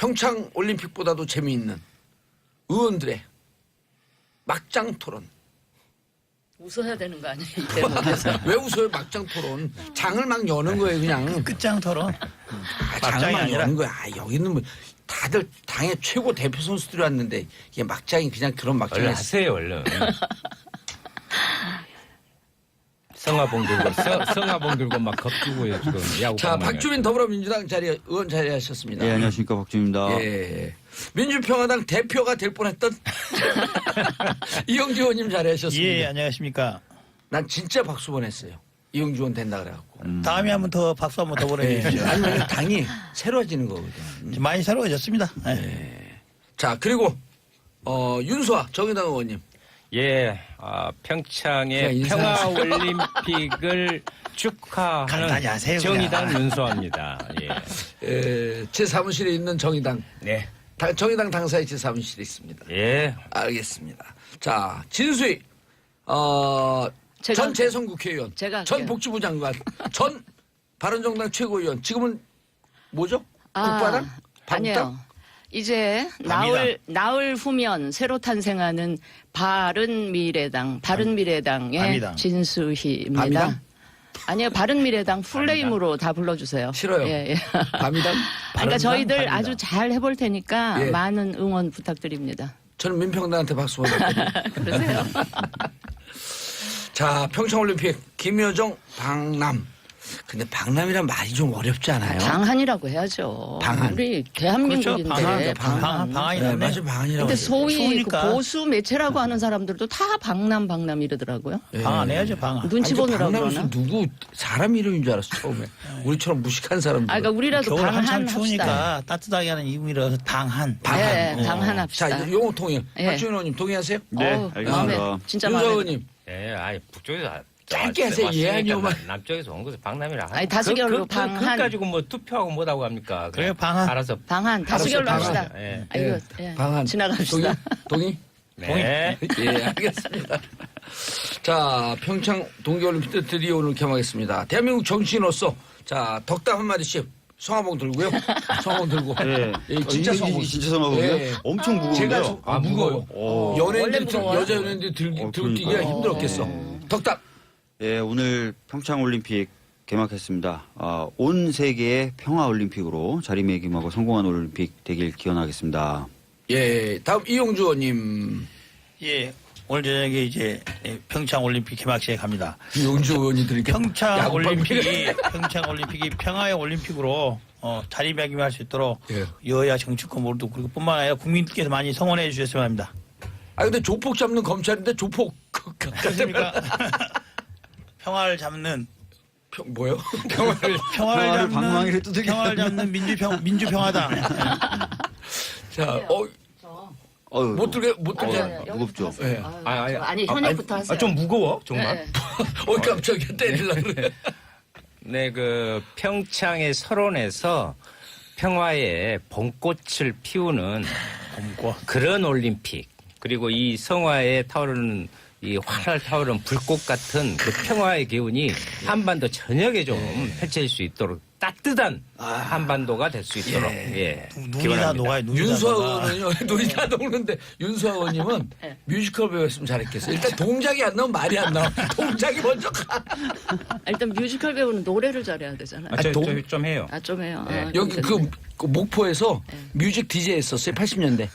평창 올림픽보다도 재미있는 의원들의 막장 토론. 웃어야 되는 거 아니에요? 이 대목에서. 왜 웃어요? 막장 토론. 장을 막 여는 거예요, 그냥. 끝장 토론. 장을 막 아니라. 여는 거야. 여기는 뭐 다들 당의 최고 대표 선수들이 왔는데 이게 막장이 그냥 그런 얼른 막장이 하세요, 얼른. 성화봉 들고 막 겁주고요, 지금. 야구 자, 방망이를. 박주민 더불어민주당 의원 자리하셨습니다. 예, 안녕하십니까. 박주입니다. 예. 민주평화당 대표가 될 뻔했던 이영주 의원님 자리하셨습니다. 예, 안녕하십니까. 난 진짜 박수 보냈어요. 이영주 의원 된다 그래갖고. 다음에 한번 더 박수 한번 더 보내주십시오. 아니면 당이 새로워지는 거거든. 많이 새로워졌습니다. 예. 자, 그리고 윤수아 정의당 의원님. 예, 그냥 평창의 인사하세요. 평화올림픽을 축하하는 간단히 하세요, 정의당 그냥. 윤수아입니다. 예. 제 사무실에 있는 정의당. 네. 정의당 당사의 제 사무실에 있습니다. 예. 알겠습니다. 자, 진수희 제가 전 재선국회의원, 제가 전 할게요. 복지부 장관, 전 바른정당 최고위원. 지금은 뭐죠? 국바당? 아니에요. 이제 나흘 후면 새로 탄생하는 바른미래당의 밤이당. 진수희입니다. 밤이당? 아니요, 바른미래당 풀네임으로 다 불러주세요. 싫어요. 예, 예. 밤이당? 그러니까 저희들 아주 잘 해볼 테니까 예. 많은 응원 부탁드립니다. 저는 민평당한테 박수 보냈거든요. 그러세요? 자, 평창올림픽 김여정 방남. 근데 방남이란 말이 좀 어렵지 않아요? 방한이라고 해야죠. 방한. 우리 대한민국인데 그렇죠. 방한. 방한이 네, 낫네. 맞아, 방한이라고. 근데 해요. 소위 그 추우니까. 보수 매체라고 하는 사람들도 다 방남 이러더라고요. 방한 해야죠, 방한. 눈치 보느라고 방남에서 그러나? 누구 사람 이름인 줄 알았어 처음에. 우리처럼 무식한 사람들. 아, 그러니까 우리라도 겨울 한참 방한 합시다. 추우니까 따뜻하게 하는 이름이라서 방한. 방한. 예, 방한합시다. 자, 용어 통일. 예. 박주현 의원님 동의하세요? 네, 어우, 알겠습니다. 마음에 진짜 윤서 마음에. 의원님. 예, 아이, 북쪽에서. 짧게 하세요. 예, 아니요만. 남쪽에서 온 것을 방남이라. 아니, 다수결로 방한. 그거 가지고 뭐 투표하고 뭐라고 합니까? 그래요, 방한. 알아서. 방한 다수결로 방한. 합시다. 예. 아이고, 예. 방한. 지나갑시다. 동의? 네. 예, 알겠습니다. 자, 평창 동계올림픽 드디어 오늘 개막했습니다. 대한민국 정치인으로서 자, 덕담 한마디씩 성화봉 들고요. 성화봉 들고. 예. 예, 진짜 이게 성화봉. 진짜 성화봉이에요? 예. 엄청 제가 무거운데요? 무거워요. 오. 연예인들, 원래 무거워요? 여자 연예인들 들기가 그러니까요. 힘들었겠어. 덕담. 예, 오늘 평창올림픽 개막했습니다. 온 세계의 평화올림픽으로 자리매김하고 성공한 올림픽 되길 기원하겠습니다. 예, 다음 이용주 의원님. 예, 오늘 저녁에 이제 평창 올림픽 개막식에 갑니다. 이용주 의원이 들으니까 평창 올림픽이 평화의 올림픽으로 자리매김할 수 있도록 예. 여야 정치권 모두 그리고 뿐만 아니라 국민들께서 많이 성원해 주셨으면 합니다. 아, 근데 조폭 잡는 검찰인데 조폭. 그렇습니까? 평화를 잡는 뭐요? 평화를 방망이를 두들겨. 평화를 잡는 민주평화당. 자, 어휴, 못 들게. 무겁죠? 예. 아니, 현역부터 하세요. 좀 무거워, 정말. 네. 깜짝이야. 때리려고 그래. 네, 그 평창의 설원에서 평화의 봄꽃을 피우는 그런 올림픽, 그리고 이 성화에 타오르는 이 활활 타오르는 불꽃 같은 그 평화의 기운이 한반도 전역에 좀 펼쳐질 수 있도록 따뜻한 한반도가 될 수 있도록 눈이 다 기원합니다. 녹아요. 눈이 다 윤수아 녹아. 의원은요, 눈이 다 녹는데, 윤수아 의원님은 뮤지컬 배우였으면 잘했겠어요. 일단 동작이 안 나오면 말이 안 나와. 동작이 먼저 가. 일단 뮤지컬 배우는 노래를 잘해야 되잖아요. 좀 해요. 아, 좀 해요. 네. 아, 여기 근데 그 목포에서 뮤직 DJ 했었어요. 80년대.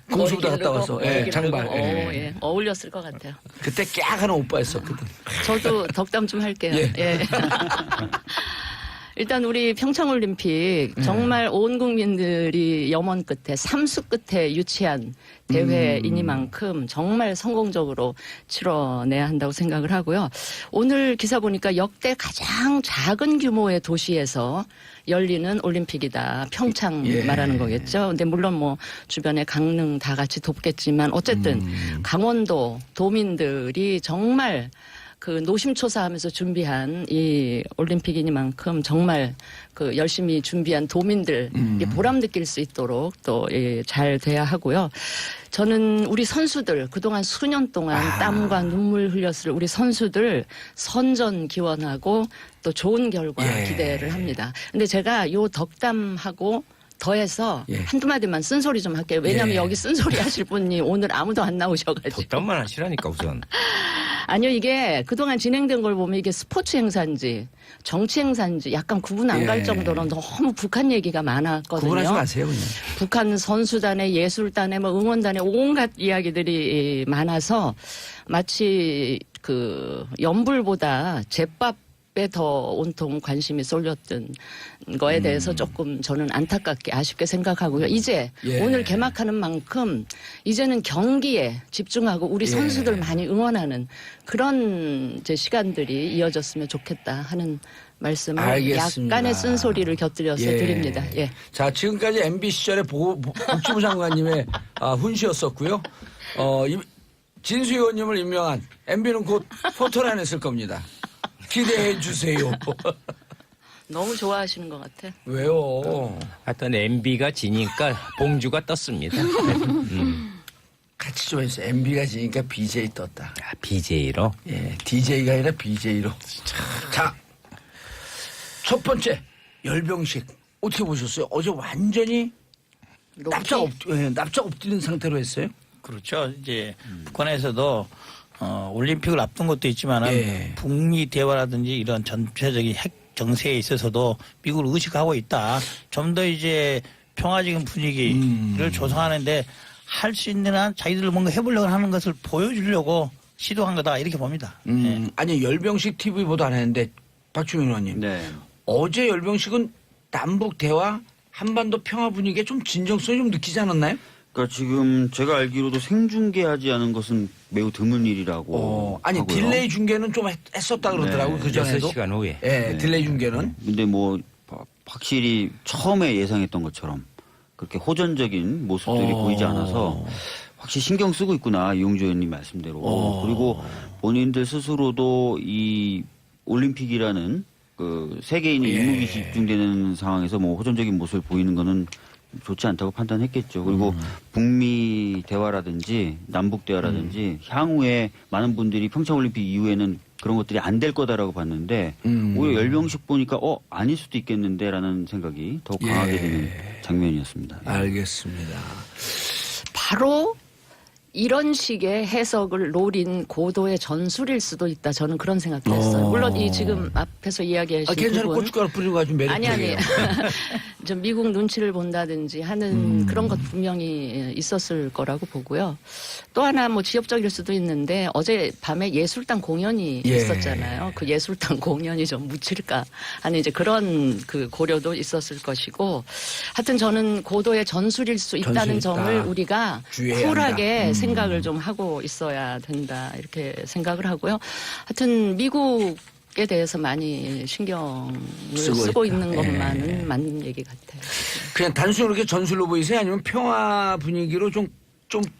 공수부대 갔다 와서. 예, 장발. 예. 어울렸을 것 같아요. 그때 깍 하는 오빠였었거든. 저도 덕담 좀 할게요. 예. 예. 일단 우리 평창올림픽 정말 온 국민들이 염원 끝에 삼수 끝에 유치한 대회이니만큼 정말 성공적으로 치러내야 한다고 생각을 하고요. 오늘 기사 보니까 역대 가장 작은 규모의 도시에서 열리는 올림픽이다. 평창 예. 말하는 거겠죠. 근데 물론 뭐 주변에 강릉 다 같이 돕겠지만 어쨌든 강원도 도민들이 정말 그 노심초사하면서 준비한 이 올림픽이니만큼 정말 그 열심히 준비한 도민들 보람 느낄 수 있도록 또 잘 돼야 하고요. 저는 우리 선수들 그동안 수년 동안 땀과 눈물 흘렸을 우리 선수들 선전 기원하고 또 좋은 결과 예. 기대를 합니다. 근데 제가 요 덕담하고 더해서 예. 한두 마디만 쓴소리 좀 할게요. 왜냐하면 예. 여기 쓴소리 하실 분이 오늘 아무도 안 나오셔가지고. 덕담만 하시라니까 우선. 아니요, 이게 그동안 진행된 걸 보면 이게 스포츠 행사인지 정치 행사인지 약간 구분 안 갈 예. 정도로 너무 북한 얘기가 많았거든요. 구분하지 마세요, 그냥. 북한 선수단에 예술단에 뭐 응원단에 온갖 이야기들이 많아서 마치 그 연불보다 제밥에 더 온통 관심이 쏠렸던 거에 대해서 조금 저는 안타깝게 아쉽게 생각하고요. 이제 예. 오늘 개막하는 만큼 이제는 경기에 집중하고 우리 예. 선수들 많이 응원하는 그런 이제 시간들이 이어졌으면 좋겠다 하는 말씀을 알겠습니다. 약간의 쓴소리를 곁들여서 예. 드립니다. 예. 자, 지금까지 MB 시절의 복지부 장관님의 훈시였었고요. 진수 의원님을 임명한 MB는 곧 포토라인 했을 겁니다. 기대해 주세요. 너무 좋아하시는 것 같아. 왜요? 하여튼 MB가 지니까 봉주가 떴습니다. 같이 좀 해주세요. MB가 지니까 BJ 떴다. BJ로. 예, DJ가 아니라 BJ로. 자, 첫 번째 열병식 어떻게 보셨어요? 어제 완전히 납작 엎드린 상태로 했어요. 그렇죠. 이제 북한에서도 올림픽을 앞둔 것도 있지만은 예. 북미 대화라든지 이런 전체적인 핵 정세에 있어서도 미국을 의식하고 있다. 좀 더 이제 평화적인 분위기를 조성하는데 할 수 있는 한 자기들 뭔가 해보려고 하는 것을 보여주려고 시도한 거다 이렇게 봅니다. 예. 아니 열병식 TV 보도 안 했는데 박주민 의원님 네. 어제 열병식은 남북 대화 한반도 평화 분위기에 좀 진정성이 좀 느끼지 않았나요? 그러니까 지금 제가 알기로도 생중계하지 않은 것은 매우 드문 일이라고. 아니 하고요. 딜레이 중계는 좀 했었다 그러더라고요. 네. 그 전에도. 6시간 후에. 예, 딜레이 중계는. 근데 뭐 확실히 처음에 예상했던 것처럼 그렇게 호전적인 모습들이 보이지 않아서 확실히 신경 쓰고 있구나 이용주 의원님 말씀대로. 그리고 본인들 스스로도 이 올림픽이라는 그 세계인의 이목이 집중되는 상황에서 뭐 호전적인 모습을 보이는 거는 좋지 않다고 판단했겠죠. 그리고 북미 대화라든지 남북 대화라든지 향후에 많은 분들이 평창올림픽 이후에는 그런 것들이 안 될 거다라고 봤는데 오히려 열병식 보니까 아닐 수도 있겠는데라는 생각이 더욱 강하게 되는 장면이었습니다. 알겠습니다. 바로 이런 식의 해석을 노린 고도의 전술일 수도 있다. 저는 그런 생각도 했어요. 물론 이 지금 앞에서 이야기하신 괜찮은 부분 고춧가루 뿌리고 아주 아니 매력적이에요. 좀 미국 눈치를 본다든지 하는 그런 것 분명히 있었을 거라고 보고요. 또 하나 뭐 지엽적일 수도 있는데 어제 밤에 예술단 공연이 예. 있었잖아요. 그 예술단 공연이 좀 묻힐까 하는 이제 그런 그 고려도 있었을 것이고 하여튼 저는 고도의 전술일 수 있다는 전술이다. 점을 우리가 주의해야 쿨하게 한다. 생각을 좀 하고 있어야 된다 이렇게 생각을 하고요. 하여튼 미국에 대해서 많이 신경을 쓰고 있다. 있는 것만은 맞는 얘기 같아요. 그냥 단순히 그렇게 전술로 보이세요? 아니면 평화 분위기로 좀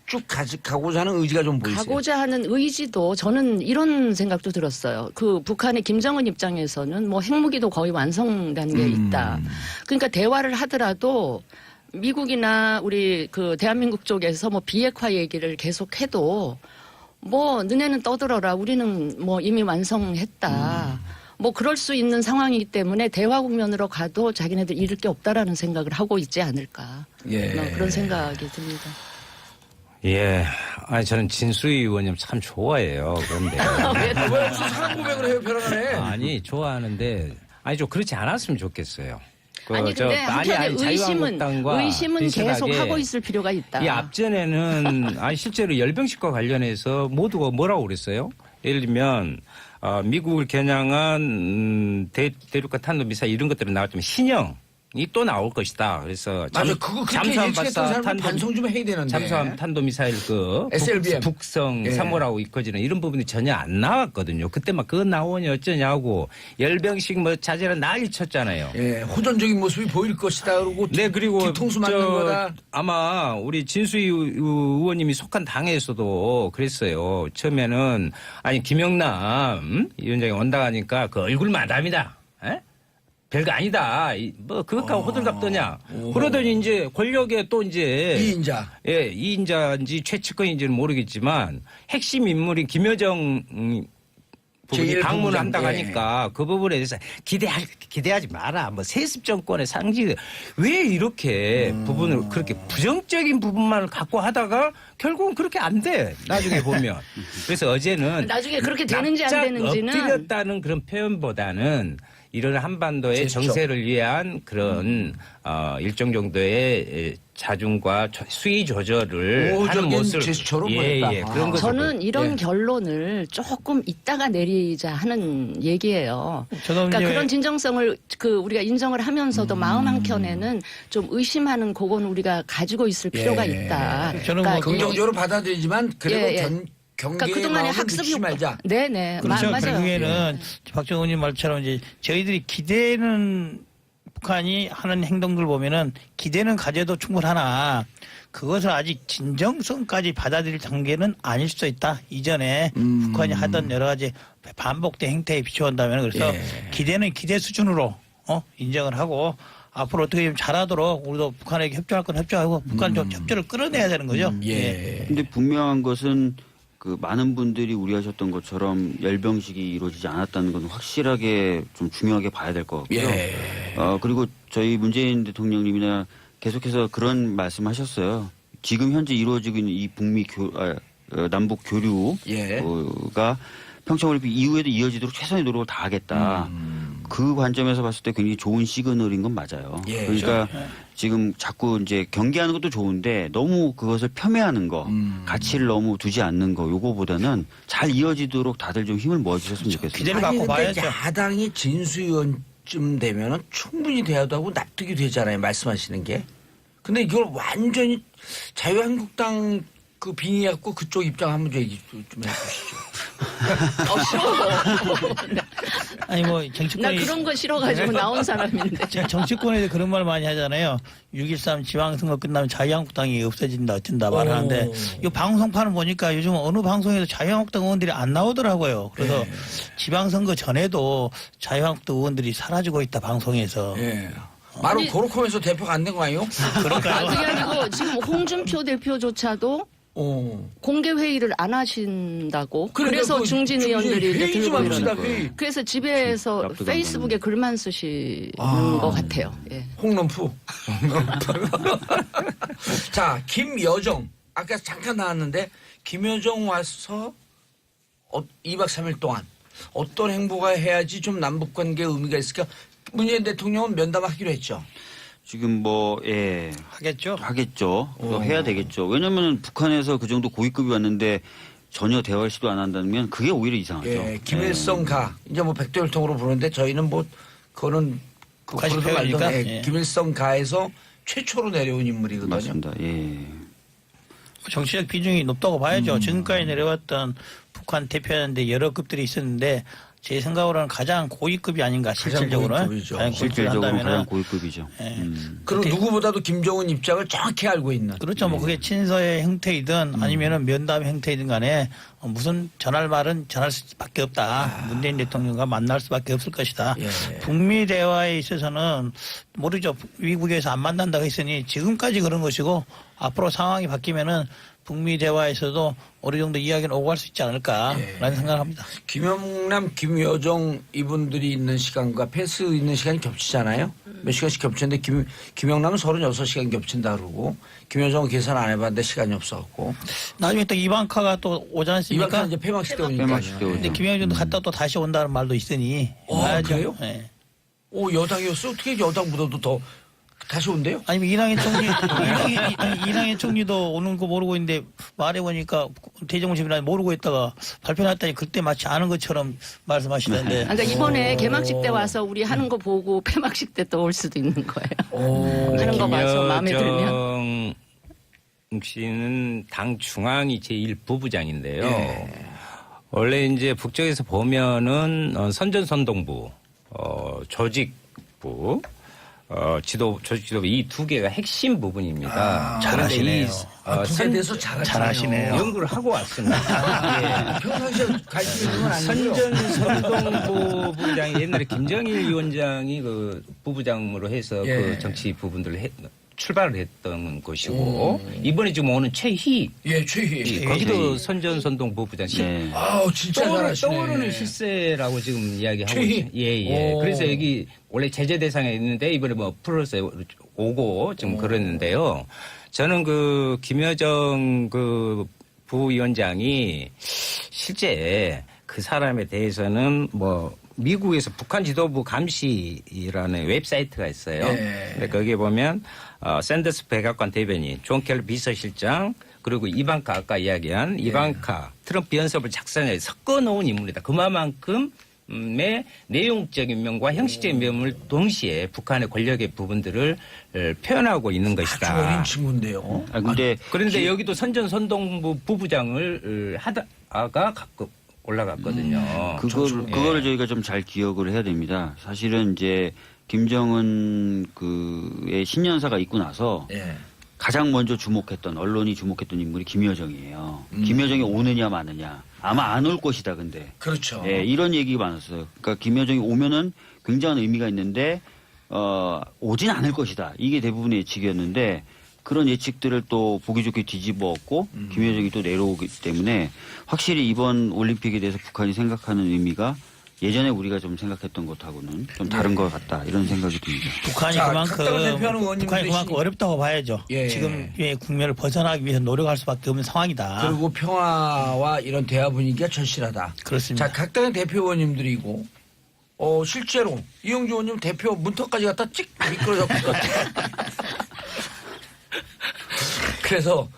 쭉 가고자 하는 의지가 좀 보이세요? 가고자 하는 의지도 저는 이런 생각도 들었어요. 그 북한의 김정은 입장에서는 뭐 핵무기도 거의 완성된 게 있다. 그러니까 대화를 하더라도 미국이나 우리 그 대한민국 쪽에서 뭐 비핵화 얘기를 계속해도 뭐 너네는 떠들어라. 우리는 뭐 이미 완성했다. 뭐 그럴 수 있는 상황이기 때문에 대화 국면으로 가도 자기네들 잃을 게 없다라는 생각을 하고 있지 않을까. 예. 그런 생각이 듭니다. 예. 아니, 저는 진수희 의원님 참 좋아해요. 그런데. 왜 무슨 사랑 고백을 해요, 벼랑간에? 아니, 좋아하는데. 아니, 좀 그렇지 않았으면 좋겠어요. 아니 근데 한편에 의심은 비슷하게 계속 하고 있을 필요가 있다. 이 앞전에는 아니 실제로 열병식과 관련해서 모두가 뭐라고 그랬어요? 예를 들면 미국을 겨냥한 대륙간 탄도미사일 이런 것들이 나왔지만 신형이 또 나올 것이다. 그래서 맞아, 그거 그렇게 예측했던 사람은 반성 좀 해야 되는데. 잠수함 탄도미사일 SLBM. 북성 예. 3호라고 이커지는 이런 부분이 전혀 안 나왔거든요. 그때 막 그거 나오니 어쩌냐고 열병식 뭐 자제라 난리 쳤잖아요. 예, 호전적인 모습이 보일 것이다. 그러고 네, 그리고 뒤통수 맞는 거다. 아마 우리 진수희 의원님이 속한 당에서도 그랬어요. 처음에는 아니 김영남 위원장이 온다 하니까 그 얼굴 마담이다. 에? 별거 아니다. 뭐 그것하고 호들갑 떠냐. 그러더니 이제 권력에 또 이제 이인자. 예, 이인자인지 최측근인지는 모르겠지만 핵심 인물인 김여정 부분이 제1 방문한다고 부부장, 예. 하니까 그 부분에 대해서 기대하지 마라. 뭐 세습 정권의 상징 왜 이렇게 부분을 그렇게 부정적인 부분만 갖고 하다가 결국은 그렇게 안 돼. 나중에 보면. 그래서 어제는 나중에 그렇게 되는지 안 되는지는 엎드렸다는 그런 표현보다는 이런 한반도의 제스처. 정세를 위한 그런 일정 정도의 자중과 수위 조절을 하는 우호적인 모습을 제스처로 보냈다. 그런 거 저는 이런 예. 결론을 조금 이따가 내리자 하는 얘기예요. 저도 그러니까 이제 그런 진정성을 우리가 인정을 하면서도 마음 한켠에는 좀 의심하는 그건 우리가 가지고 있을 필요가 예. 있다. 저는 그러니까 뭐 긍정적으로 받아들이지만 그래도 예, 예. 경계의 그러니까 그동안의 마음을 학습 늦추지 말자. 네네. 그렇죠. 맞아요. 결국에는 박정훈 의원님 말처럼 이제 저희들이 기대는 북한이 하는 행동들 보면은 기대는 가져도 충분하나 그것을 아직 진정성까지 받아들일 단계는 아닐 수도 있다. 이전에 북한이 하던 여러 가지 반복된 행태에 비추한다면 그래서 예. 기대는 기대 수준으로 인정을 하고 앞으로 어떻게 좀 잘하도록 우리도 북한에게 협조할 건 협조하고 북한 좀 협조를 끌어내야 되는 거죠. 예. 근데 분명한 것은 그 많은 분들이 우려하셨던 것처럼 열병식이 이루어지지 않았다는 건 확실하게 좀 중요하게 봐야 될 것 같고요. 예. 그리고 저희 문재인 대통령님이나 계속해서 그런 말씀하셨어요. 지금 현재 이루어지고 있는 이 남북 교류가 예. 평창올림픽 이후에도 이어지도록 최선의 노력을 다하겠다. 그 관점에서 봤을 때 굉장히 좋은 시그널인 건 맞아요. 예. 그러니까 지금 자꾸 이제 경계하는 것도 좋은데 너무 그것을 겸해하는 거, 가치를 너무 두지 않는 거, 요거보다는 잘 이어지도록 다들 좀 힘을 모아주셨으면 좋겠습니다. 기대를 아니, 갖고 근데 봐야죠. 야당이 진수위원쯤 되면은 충분히 돼야도 하고 납득이 되잖아요. 말씀하시는 게. 근데 이걸 완전히 자유한국당 그 빙의 갖고 그쪽 입장 한번 얘기 좀 해주시죠. 싫어. 아니 뭐 나 정치권이 그런 거 싫어가지고 나온 사람인데. 제가 정치권에서 그런 말 많이 하잖아요. 6.13 지방선거 끝나면 자유한국당이 없어진다 어쩐다 말하는데 이 방송판을 보니까 요즘 어느 방송에서 자유한국당 의원들이 안 나오더라고요. 그래서 지방선거 전에도 자유한국당 의원들이 사라지고 있다 방송에서. 예. 바로 아니- 도로콤에서 대표가 안 된 거 아니에요? 그러니까요. 그게 아니고 지금 홍준표 대표조차도 공개 회의를 안 하신다고. 그러니까 그래서 그 중진 의원들이 이제 회의 좀 들고 합시다, 이러는 회의. 그래서 집에서 납득 안 페이스북에 글만 쓰시는 것 같아요. 예. 홍넘프. 자, 김여정. 아까 잠깐 나왔는데 김여정 와서 2박 3일 동안 어떤 행보가 해야지 좀 남북 관계에 의미가 있을까? 문재인 대통령은 면담하기로 했죠. 지금 하겠죠. 하겠죠. 그거 해야 되겠죠. 왜냐하면 북한에서 그 정도 고위급이 왔는데 전혀 대화를 시도 안 한다면 그게 오히려 이상하죠. 예, 김일성 가. 이제 뭐 백도혈통으로 부르는데 저희는 뭐 그거는 북한식 부르든 말든 표현이니까. 예, 예. 김일성 가에서 최초로 내려온 인물이거든요. 맞습니다. 예. 정치적 비중이 높다고 봐야죠. 지금까지 내려왔던 북한 대표하는데 여러 급들이 있었는데 제 생각으로는 가장 고위급이 아닌가 실질적으로는. 고위급이죠. 가장 고위급을 실질적으로 한다면은 가장 고위급이죠. 그리고 누구보다도 김정은 입장을 정확히 알고 있는. 그렇죠. 뭐 그게 친서의 형태이든 아니면은 면담의 형태이든 간에 무슨 전할 말은 전할 수밖에 없다. 문재인 대통령과 만날 수밖에 없을 것이다. 예. 북미 대화에 있어서는 모르죠. 미국에서 안 만난다고 했으니 지금까지 그런 것이고 앞으로 상황이 바뀌면은 북미 대화에서도 어느 정도 이야기는 오고 갈 수 있지 않을까라는 생각을 합니다. 김영남, 김여정 이분들이 있는 시간과 패스 있는 시간이 겹치잖아요. 몇 시간씩 겹치는데 김영남은 36시간 겹친다 그러고 김여정은 계산 안 해봤는데 시간이 없어갖고. 나중에 또 이방카가 또 오지 않습니까? 이방카 이제 폐막식 때 오니까. 폐막식 때 오죠. 근데 김영준도 갔다 또 다시 온다는 말도 있으니 봐야죠. 그래요? 예. 오, 여당이었어? 어떻게 여당보다도 더 다시 온대요? 아니면 이낙연 총리, 이낙연 총리도 오는 거 모르고 있는데 말해보니까 대정부 집이나 모르고 있다가 발표났더니 그때 마치 아는 것처럼 말씀하시던데. 그러니까 이번에 개막식 때 와서 우리 하는 거 보고 폐막식 때 또 올 수도 있는 거예요. 하는 거 봐서 마음에 들면. 김여정 씨는 당 중앙위 제1부부장인데요. 예. 원래 이제 북쪽에서 보면은 선전선동부, 조직부, 조직 지도부 이 두 개가 핵심 부분입니다. 잘하시네요. 두개 돼서 잘하시네요. 연구를 하고 왔습니다. 예. 평상시에 가르치는 건 아니고요. 선전선동부 부부장이 옛날에 김정일 위원장이 그 부부장으로 해서 예. 그 정치 부분들을 출발을 했던 곳이고 이번에 지금 오는 최희 예, 최희. 거기도 선전선동 부부장 네. 아우, 진짜 잘하시네. 떠오르는 실세라고 지금 이야기하고 최희? 있어요. 예. 오. 그래서 여기 원래 제재 대상에 있는데 이번에 뭐 프로세 오고 좀 그랬는데요. 저는 그 김여정 그 부위원장이 실제 그 사람에 대해서는 뭐 미국에서 북한 지도부 감시라는 웹사이트가 있어요. 예. 근데 거기에 보면 샌더스 백악관 대변인, 존 켈리 비서실장, 그리고 이방카 아까 이야기한 이방카 트럼프 연설을 작성해 섞어 놓은 인물이다. 그만큼의 내용적인 면과 형식적인 면을 동시에 북한의 권력의 부분들을 표현하고 있는 아주 것이다. 어린 친구인데요. 아, 근데 그런데 여기도 선전선동부 부부장을 하다가 가끔 올라갔거든요. 그거를 저희가 좀 잘 기억을 해야 됩니다. 사실은 이제 김정은 그의 신년사가 있고 나서 예. 가장 먼저 주목했던 언론이 주목했던 인물이 김여정이에요. 김여정이 오느냐 마느냐. 아마 안 올 것이다. 근데 그렇죠. 예, 이런 얘기가 많았어요. 그러니까 김여정이 오면은 굉장한 의미가 있는데 오진 않을 것이다. 이게 대부분의 예측이었는데 그런 예측들을 또 보기 좋게 뒤집어엎고 김여정이 또 내려오기 때문에 확실히 이번 올림픽에 대해서 북한이 생각하는 의미가 예전에 우리가 좀 생각했던 것하고는 좀 다른 것 같다 이런 생각이 듭니다. 북한이 자, 각당을 대표하는 의원님들이 북한이 그만큼 어렵다고 봐야죠. 예. 지금의 국면을 벗어나기 위해서 노력할 수밖에 없는 상황이다. 그리고 평화와 이런 대화 분위기가 절실하다. 그렇습니다. 자, 각당의 대표 의원님들이고 실제로 이용주 의원님 대표 문턱까지 갖다 찍 미끄러졌고 그래서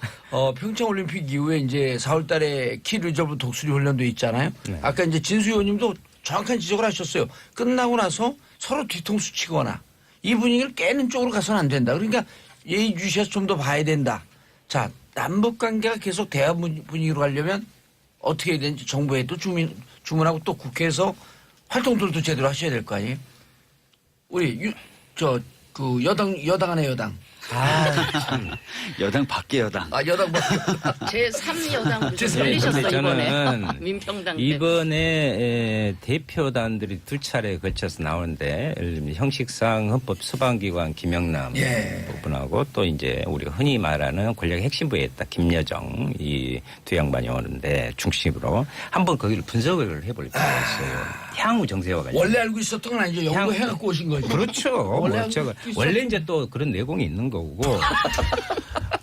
평창올림픽 이후에 이제 4월달에 키 리저브 독수리 훈련도 있잖아요. 아까 이제 진수 의원님도 정확한 지적을 하셨어요. 끝나고 나서 서로 뒤통수 치거나 이 분위기를 깨는 쪽으로 가서는 안 된다. 그러니까 예의주시해서 좀 더 봐야 된다. 자, 남북 관계가 계속 대화 분위기로 가려면 어떻게 해야 되는지 정부에 또 주문하고 또 국회에서 활동들도 제대로 하셔야 될 거 아니에요. 우리 여당 안에 여당. 여당 밖에 여당. 여당 뭐 제3여당으로 좀 죄송합니다. 걸리셨어 근데 이번에. 저는 민평당 때. 이번에 대표단들이 두 차례 거쳐서 나오는데 예를 들면 형식상 헌법 수반기관 김영남 예. 부분하고 또 이제 우리가 흔히 말하는 권력의 핵심부에 있다 김여정 이 두 양반이 오는데 중심으로 한번 거기를 분석을 해볼 필요가 있어요. 향후 정세와 관련. 원래 알고 있었던 건 아니죠. 연구해갖고 오신 거죠. 그렇죠. 원래 원래 이제 또 그런 내공이 있는 거고.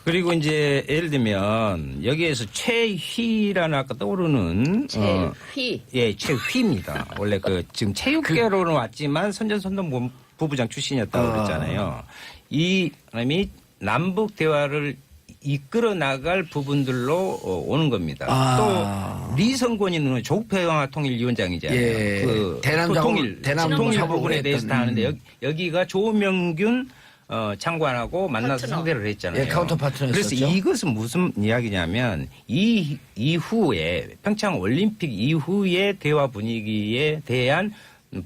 그리고 이제 예를 들면 여기에서 최휘라는 아까 떠오르는 최휘. 예, 최휘입니다. 원래 그 지금 체육계로는 왔지만 선전선동 부부장 출신이었다고 그랬잖아요. 이 사람이 남북 대화를 이끌어 나갈 부분들로 오는 겁니다. 또 리성권이는 조국평화통일위원장이잖아요. 예. 그 대남 통일 사업을 부분에 대해서 다 하는데 여기가 조명균 장관하고 만나서 파트너. 상대를 했잖아요. 예, 카운터 파트너였었죠. 그래서 이것은 무슨 이야기냐면 이 이후에 평창 올림픽 이후의 대화 분위기에 대한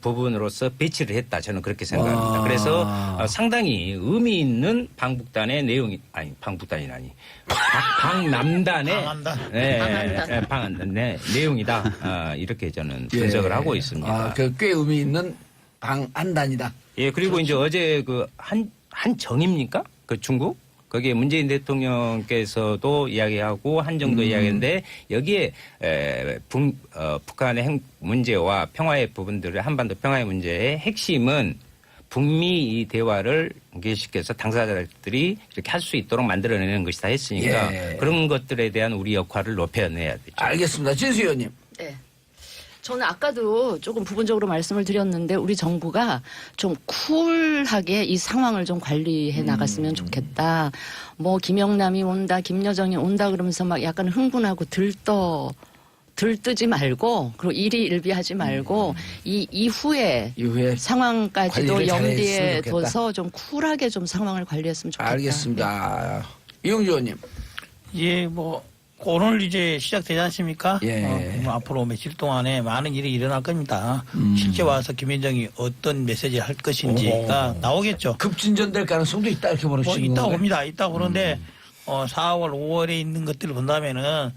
부분으로서 배치를 했다. 저는 그렇게 생각합니다. 그래서 상당히 의미 있는 방북단의 내용이 방북단이 방남단의 방남단 내용이다. 이렇게 저는 분석을 하고 있습니다. 꽤 의미 있는 방한단이다. 예, 그리고 이제 어제 그 한정입니까? 그 중국? 거기에 문재인 대통령께서도 이야기하고 한정도 이야기했는데 여기에 북한의 핵 문제와 평화의 부분들을 한반도 평화의 문제의 핵심은 북미 이 대화를 연계시켜서 당사자들이 이렇게 할 수 있도록 만들어내는 것이다 했으니까 예. 그런 것들에 대한 우리 역할을 높여내야 되죠. 알겠습니다. 진수 의원님. 네. 저는 아까도 조금 부분적으로 말씀을 드렸는데 우리 정부가 좀 쿨하게 이 상황을 좀 관리해 나갔으면 좋겠다. 뭐 김영남이 온다, 김여정이 온다 그러면서 막 약간 흥분하고 들뜨지 말고 그리고 일희일비하지 말고 이 이후에 상황까지도 관리를 염두에 잘했으면 좋겠다. 둬서 좀 쿨하게 좀 상황을 관리했으면 좋겠다. 알겠습니다. 이용주 의원님. 예, 뭐 오늘 이제 시작되지 않습니까? 예. 뭐 앞으로 며칠 동안에 많은 일이 일어날 겁니다. 실제 와서 김여정이 어떤 메시지를 할 것인지가 나오겠죠. 급진전될 가능성도 있다 이렇게 뭐 보시는 있다고 건가요? 봅니다. 있다고 그러는데 4월, 5월에 있는 것들을 본다면은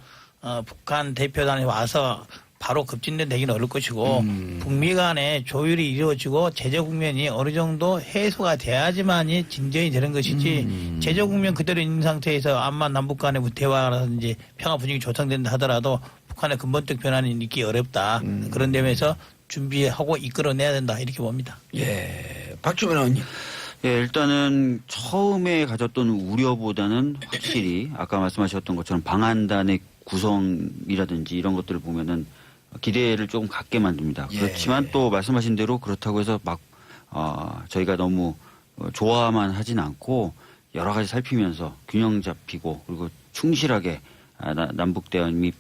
북한 대표단이 와서 바로 급진되기는 어려울 것이고 북미 간의 조율이 이루어지고 제재 국면이 어느 정도 해소가 돼야지만이 진전이 되는 것이지 제재 국면 그대로 있는 상태에서 암만 남북 간의 대화라든지 평화 분위기 조성된다 하더라도 북한의 근본적 변화는 있기 어렵다. 그런 점에서 준비하고 이끌어내야 된다 이렇게 봅니다. 예. 박주민 의원님. 예, 일단은 처음에 가졌던 우려보다는 확실히 아까 말씀하셨던 것처럼 방한단의 구성이라든지 이런 것들을 보면은 기대를 조금 갖게 만듭니다. 예. 그렇지만 또 말씀하신 대로 그렇다고 해서 막 저희가 너무 좋아만 하진 않고 여러 가지 살피면서 균형 잡히고 그리고 충실하게 남북 대화 및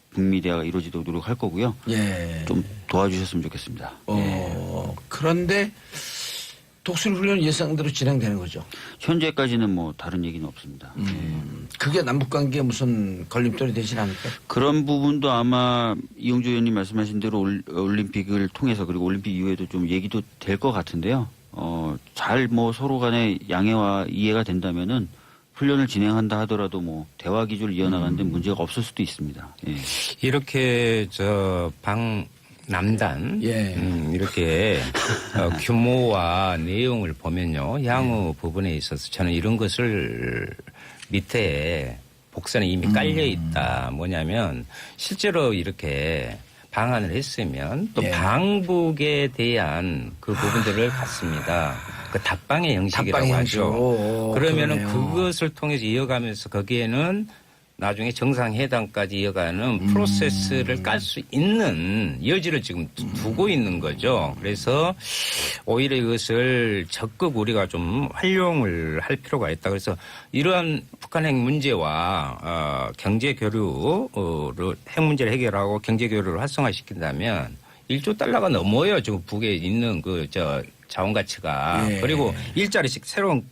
북미 대화가 이루어지도록 노력할 거고요. 예. 좀 도와주셨으면 좋겠습니다. 그런데 독수리 훈련 예상대로 진행되는 거죠. 현재까지는 뭐 다른 얘기는 없습니다. 그게 남북 관계에 무슨 걸림돌이 되진 않을까요? 그런 부분도 아마 이용주 의원님 말씀하신 대로 올림픽을 통해서 그리고 올림픽 이후에도 좀 얘기도 될 것 같은데요. 잘 뭐 서로 간에 양해와 이해가 된다면은 훈련을 진행한다 하더라도 뭐 대화 기조를 이어나가는데 문제가 없을 수도 있습니다. 예. 이렇게 남단 예. 이렇게 규모와 내용을 보면요 향후 부분에 있어서 저는 이런 것을 밑에 복선에 이미 깔려 있다. 뭐냐면 실제로 이렇게 방한을 했으면 또 예. 방북에 대한 그 부분들을 갖습니다. 그 답방의 형식이라고 답방의 하죠. 형식으로. 그러면은 그러네요. 그것을 통해서 이어가면서 거기에는 나중에 정상회담까지 이어가는 프로세스를 깔 수 있는 여지를 지금 두고 있는 거죠. 그래서 오히려 이것을 적극 우리가 좀 활용을 할 필요가 있다. 그래서 이러한 북한 핵 문제와 경제 교류를 핵 문제를 해결하고 경제 교류를 활성화시킨다면 1조 달러가 넘어요. 지금 북에 있는 자원 가치가. 예. 그리고 일자리씩 새로운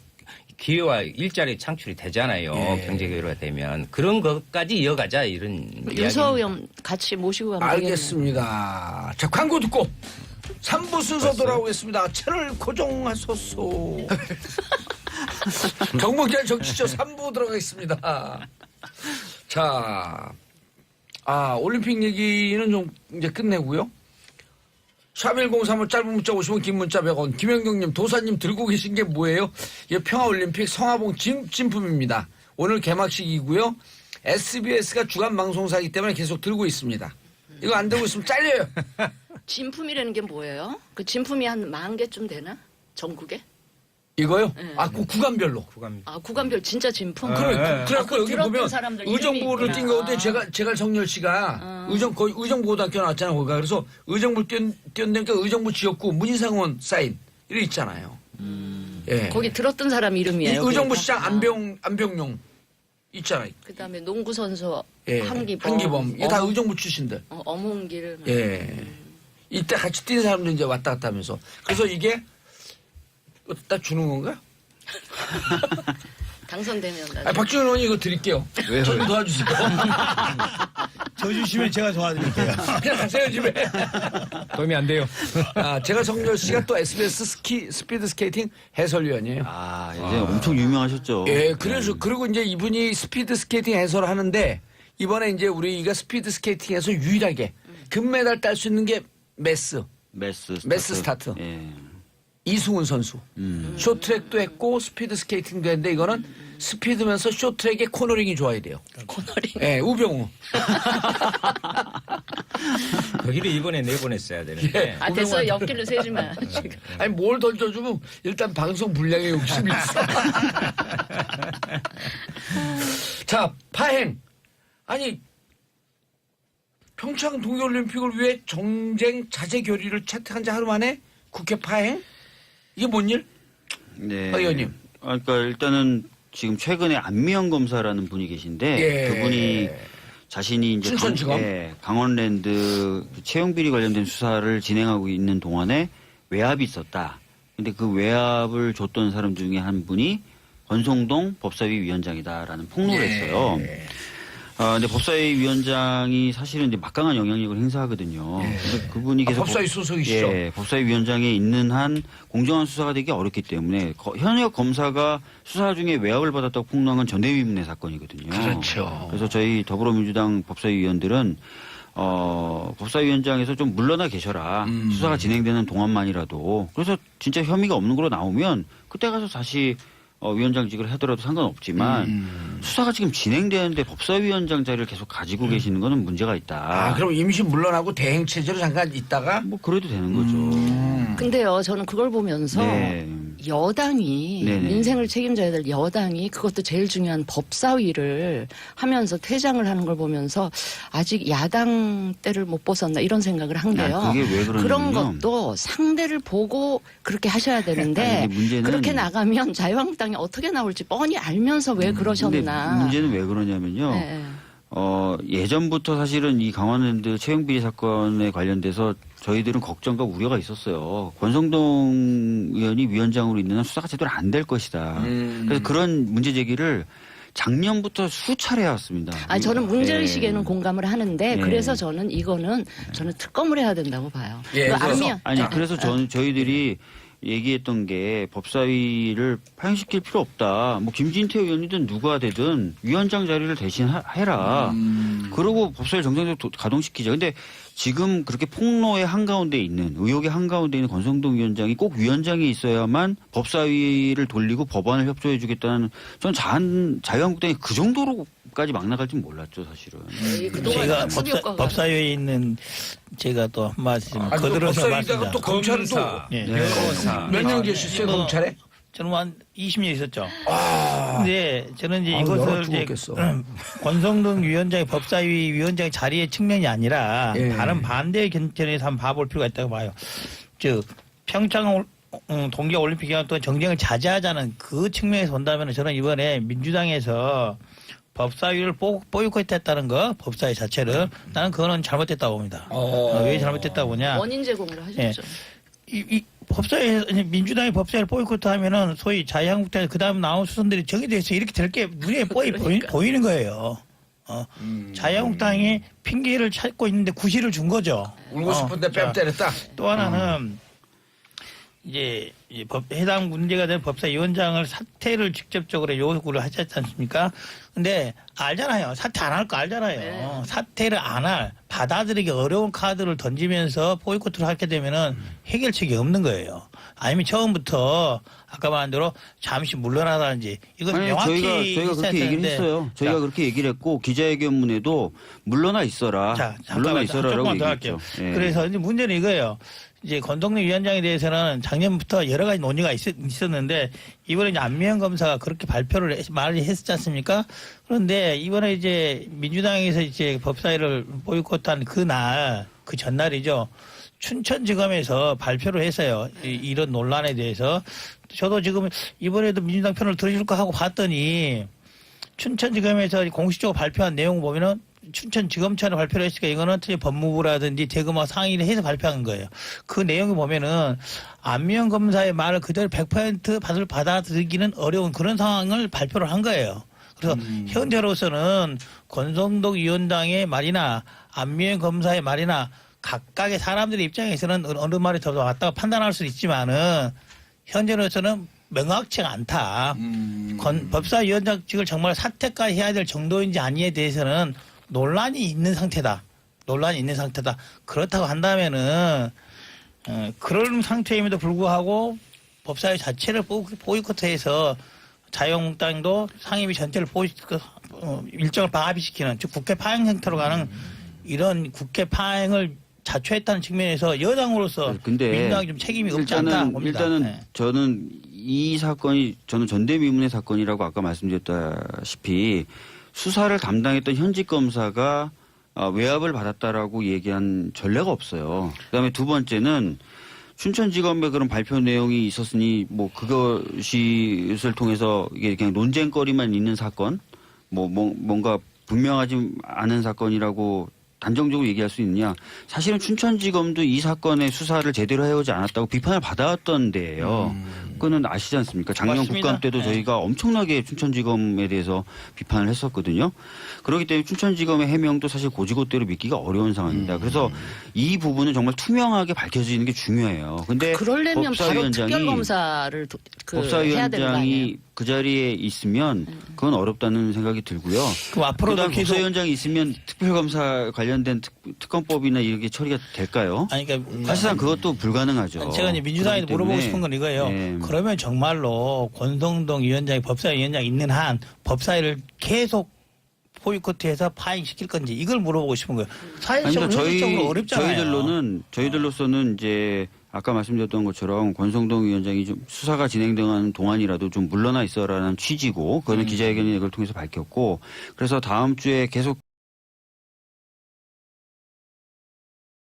기회와 일자리 창출이 되잖아요. 예. 경제 교류가 되면 그런 것까지 이어가자 이런 윤서 의원 같이 모시고 가면 되겠네요. 알겠습니다. 자, 광고 듣고 3부 순서 돌아오겠습니다. 채널 고정하소서. 정봉재 정치쇼 3부 들어가겠습니다. 자, 올림픽 얘기는 좀 이제 끝내고요. 샵1035 짧은 문자 50원 긴 문자 100원. 김영경님 도사님 들고 계신 게 뭐예요? 이게 평화올림픽 성화봉 진품입니다. 오늘 개막식이고요. SBS가 주간 방송사이기 때문에 계속 들고 있습니다. 이거 안 들고 있으면 잘려요. 진품이라는 게 뭐예요? 그 진품이 한 10,000개쯤 되나? 전국에? 이거요? 네. 그 구간별로. 구간별 진짜 진품? 그래갖고 여기 들었던 보면 사람들 의정부를 이름이 뛴 있구나. 가운데 제가 정렬 씨가 거의 의정부고등학교 나왔잖아요. 거기가. 그래서 의정부 뛰었으니까 의정부 지역구 문희상원 사인 이래 있잖아요. 예. 거기 들었던 사람 이 이름이에요. 의정부 그러니까. 시장 안병용 있잖아요. 그다음에 농구 선수 예. 한기범. 이게 다 의정부 출신들. 어몽길. 예. 이때 같이 뛰는 사람들 이제 왔다 갔다 하면서. 그래서 이게 딱 주는 건가? 당선되면 나중에. 박지원 의원이 이거 드릴게요. 좀 도와주세요. 저 주시면 제가 도와드릴게요. 그냥 가세요, 집에. 도움이 안 돼요. 제가 정렬 씨가 또 SBS 스피드 스케이팅 해설위원이에요. 이제 엄청 유명하셨죠. 예, 그리고 이제 이분이 스피드 스케이팅 해설을 하는데 이번에 이제 우리가 스피드 스케이팅에서 유일하게 금메달 딸 수 있는 게 메스 스타트. 예. 이승훈 선수. 쇼트트랙도 했고 스피드 스케이팅도 했는데 이거는 스피드면서 쇼트트랙에 코너링이 좋아야 돼요. 코너링. 예, 우병우. 거기를 이번에 내보냈어야 되는데. 됐어. 엮기를 세지 마. 지금. 아니 뭘 던져주면 일단 방송 분량에 욕심이 있어. 자, 파행. 아니 평창 동계올림픽을 위해 정쟁 자제 결의를 채택한 지 하루 만에 국회 파행? 이게 뭔 일? 네. 박 의원님. 그러니까 일단은 지금 최근에 안미영 검사라는 분이 계신데 예. 그분이 자신이 이제 춘천지검? 강원랜드 채용 비리 관련된 수사를 진행하고 있는 동안에 외압이 있었다. 근데 그 외압을 줬던 사람 중에 한 분이 권성동 법사위 위원장이다라는 폭로를 했어요. 근데 법사위 위원장이 사실은 이제 막강한 영향력을 행사하거든요. 근데 그분이 계속 법사위 소속이시죠? 예, 법사위 위원장에 있는 한 공정한 수사가 되기 어렵기 때문에 현역 검사가 수사 중에 외압을 받았다고 폭로한 건 전대위문의 사건이거든요. 그렇죠. 그래서 저희 더불어민주당 법사위 위원들은 법사위원장에서 좀 물러나 계셔라. 수사가 진행되는 동안만이라도. 그래서 진짜 혐의가 없는 걸로 나오면 그때 가서 다시 위원장직을 하더라도 상관없지만 수사가 지금 진행되는데 법사위원장 자리를 계속 가지고 계시는 거는 문제가 있다. 그럼 임시 물러나고 대행 체제로 잠깐 있다가 뭐 그래도 되는 거죠. 근데요, 저는 그걸 보면서 네. 여당이 네네. 민생을 책임져야 될 여당이 그것도 제일 중요한 법사위를 하면서 퇴장을 하는 걸 보면서 아직 야당 때를 못 벗었나 이런 생각을 한 게요. 그게 왜 그러냐면요. 그런 것도 상대를 보고 그렇게 하셔야 되는데 아니, 근데 문제는- 그렇게 나가면 자유한국당이 어떻게 나올지 뻔히 알면서 왜 근데 그러셨나. 문제는 왜 그러냐면요. 네. 예전부터 사실은 이 강원랜드 채용비리 사건에 관련돼서 저희들은 걱정과 우려가 있었어요. 권성동 의원이 위원장으로 있는 한 수사가 제대로 안 될 것이다. 그래서 그런 문제 제기를 작년부터 수차례 해왔습니다. 아니 저는 문제의식에는 네. 공감을 하는데 네. 그래서 저는 저는 특검을 해야 된다고 봐요. 예, 그 그래서- 안면- 아니 네. 그래서 저희들이 얘기했던 게 법사위를 파행시킬 필요 없다. 뭐 김진태 의원이든 누가 되든 위원장 자리를 대신 해라. 그러고 법사위 정상적으로 가동시키자. 근데 지금 그렇게 폭로의 한가운데 있는 의혹의 한가운데 있는 권성동 위원장이 꼭 위원장이 있어야만 법사위를 돌리고 법안을 협조해 주겠다는 전 자유한국당이 그 정도로까지 막 나갈 줄 몰랐죠 사실은. 그동안 제가 학습 효과가 법사위에 있는 제가 또 한 말씀 거들어서 법사위다가 말씀드립니다. 또 검찰은 검사, 예. 변호사. 몇 년 계셨어요 검찰에? 저는 한 20년 있었죠. 근데 저는 이제 아우, 이것을 열어 이제 죽었겠어. 권성동 위원장의 법사위 위원장의 자리의 측면이 아니라 예. 다른 다른 반대의 견해에서 한번 봐볼 필요가 있다고 봐요. 즉 평창 동계올림픽 기간 동안 정쟁을 자제하자는 그 측면에서 본다면 저는 이번에 민주당에서 법사위를 보이콧했다는 거, 법사위 자체를 나는 그거는 잘못됐다고 봅니다. 왜 잘못됐다고 보냐? 원인 제공을 하셨죠. 이 법사위에서 민주당이 법사위를 보이콧하면은 소위 자유한국당에서 그다음 나온 수선들이 정의돼서 이렇게 될 게 눈에 보이는 거예요. 자유한국당이 핑계를 찾고 있는데 구실을 준 거죠. 울고 싶은데 뺨 때렸다. 또 하나는 이제 해당 문제가 된 법사위원장을 사퇴를 직접적으로 요구를 하셨지 않습니까? 근데 알잖아요. 사퇴 안 할 거 알잖아요. 네. 사퇴를 안 할, 받아들이기 어려운 카드를 던지면서 보이콧을 하게 되면은 해결책이 없는 거예요. 아니면 처음부터 아까 말한 대로 잠시 물러나다든지 이건 아니, 명확히 저희가 있어야 그렇게 얘기를 되는데. 했어요. 저희가 자, 그렇게 얘기를 했고 기자회견문에도 물러나 있어라. 자, 물러나 잠깐만 있어라라고 조금만 더 얘기했죠. 할게요. 예. 그래서 이제 문제는 이거예요. 이제 권동래 위원장에 대해서는 작년부터 여러 가지 논의가 있었는데 이번에 이제 안미연 검사가 그렇게 말을 했었지 않습니까? 그런데 이번에 이제 민주당에서 이제 법사위를 보이콧한 그 전날이죠. 춘천지검에서 발표를 했어요. 이런 논란에 대해서. 저도 지금 이번에도 민주당 편을 들어줄까 하고 봤더니 춘천지검에서 공식적으로 발표한 내용을 보면은 춘천지검처럼 발표를 했으니까 이거는 법무부라든지 대검하고 상의를 해서 발표한 거예요. 그 내용을 보면은 안미연 검사의 말을 그대로 100% 받아들이기는 어려운 그런 상황을 발표를 한 거예요. 그래서 현재로서는 권성동 위원장의 말이나 안미연 검사의 말이나 각각의 사람들의 입장에서는 어느 말이 더 맞다고 판단할 수 있지만은 현재로서는 명확치가 않다. 법사위원장직을 정말 사퇴까지 해야 될 정도인지 아니에 대해서는 논란이 있는 상태다. 그렇다고 한다면은 그런 상태임에도 불구하고 법사위 자체를 보이콧해서 자유한국당도 상임위 전체를 일정을 방합시키는 즉 국회 파행 형태로 가는 이런 국회 파행을 자초했다는 측면에서 여당으로서 근데 민주당이 좀 책임이 없지 않다 봅니다. 일단은 네. 저는 이 사건이 저는 전대미문의 사건이라고 아까 말씀드렸다시피 수사를 담당했던 현직 검사가 외압을 받았다라고 얘기한 전례가 없어요. 그다음에 두 번째는 춘천지검의 그런 발표 내용이 있었으니 뭐 그것을 통해서 이게 그냥 논쟁거리만 있는 사건, 뭔가 분명하지 않은 사건이라고 단정적으로 얘기할 수 있느냐. 사실은 춘천지검도 이 사건의 수사를 제대로 해오지 않았다고 비판을 받아왔던 데예요. 사건은 아시지 않습니까? 작년 맞습니다. 국감 때도 네. 저희가 엄청나게 춘천지검에 대해서 비판을 했었거든요. 그렇기 때문에 춘천지검의 해명도 사실 고지고대로 믿기가 어려운 상황입니다. 그래서 이 부분은 정말 투명하게 밝혀지는 게 중요해요. 근데 그러려면 바로 법사위원장이- 특별검사를 해야 되는 거 아니에요? 법사위원장이 그 자리에 있으면 그건 어렵다는 생각이 들고요. 그럼 앞으로도 그다음 계속 법사위원장이 있으면 특별검사 관련된 특검법이나 이렇게 처리가 될까요? 아니 그러니까 사실상 그것도 불가능하죠. 제가 이제 민주당에도 그렇기 물어보고 때문에, 싶은 건 이거예요. 예. 그러면 정말로 권성동 위원장이 법사위원장 있는 한 법사위를 계속 보이콧해서 파행시킬 건지 이걸 물어보고 싶은 거예요. 아니, 사회적으로 그러니까 현실적으로 어렵잖아요. 저희들로서는 이제 아까 말씀드렸던 것처럼 권성동 위원장이 좀 수사가 진행되는 동안이라도 좀 물러나 있어라는 취지고 그거는 기자회견을 통해서 밝혔고 그래서 다음 주에 계속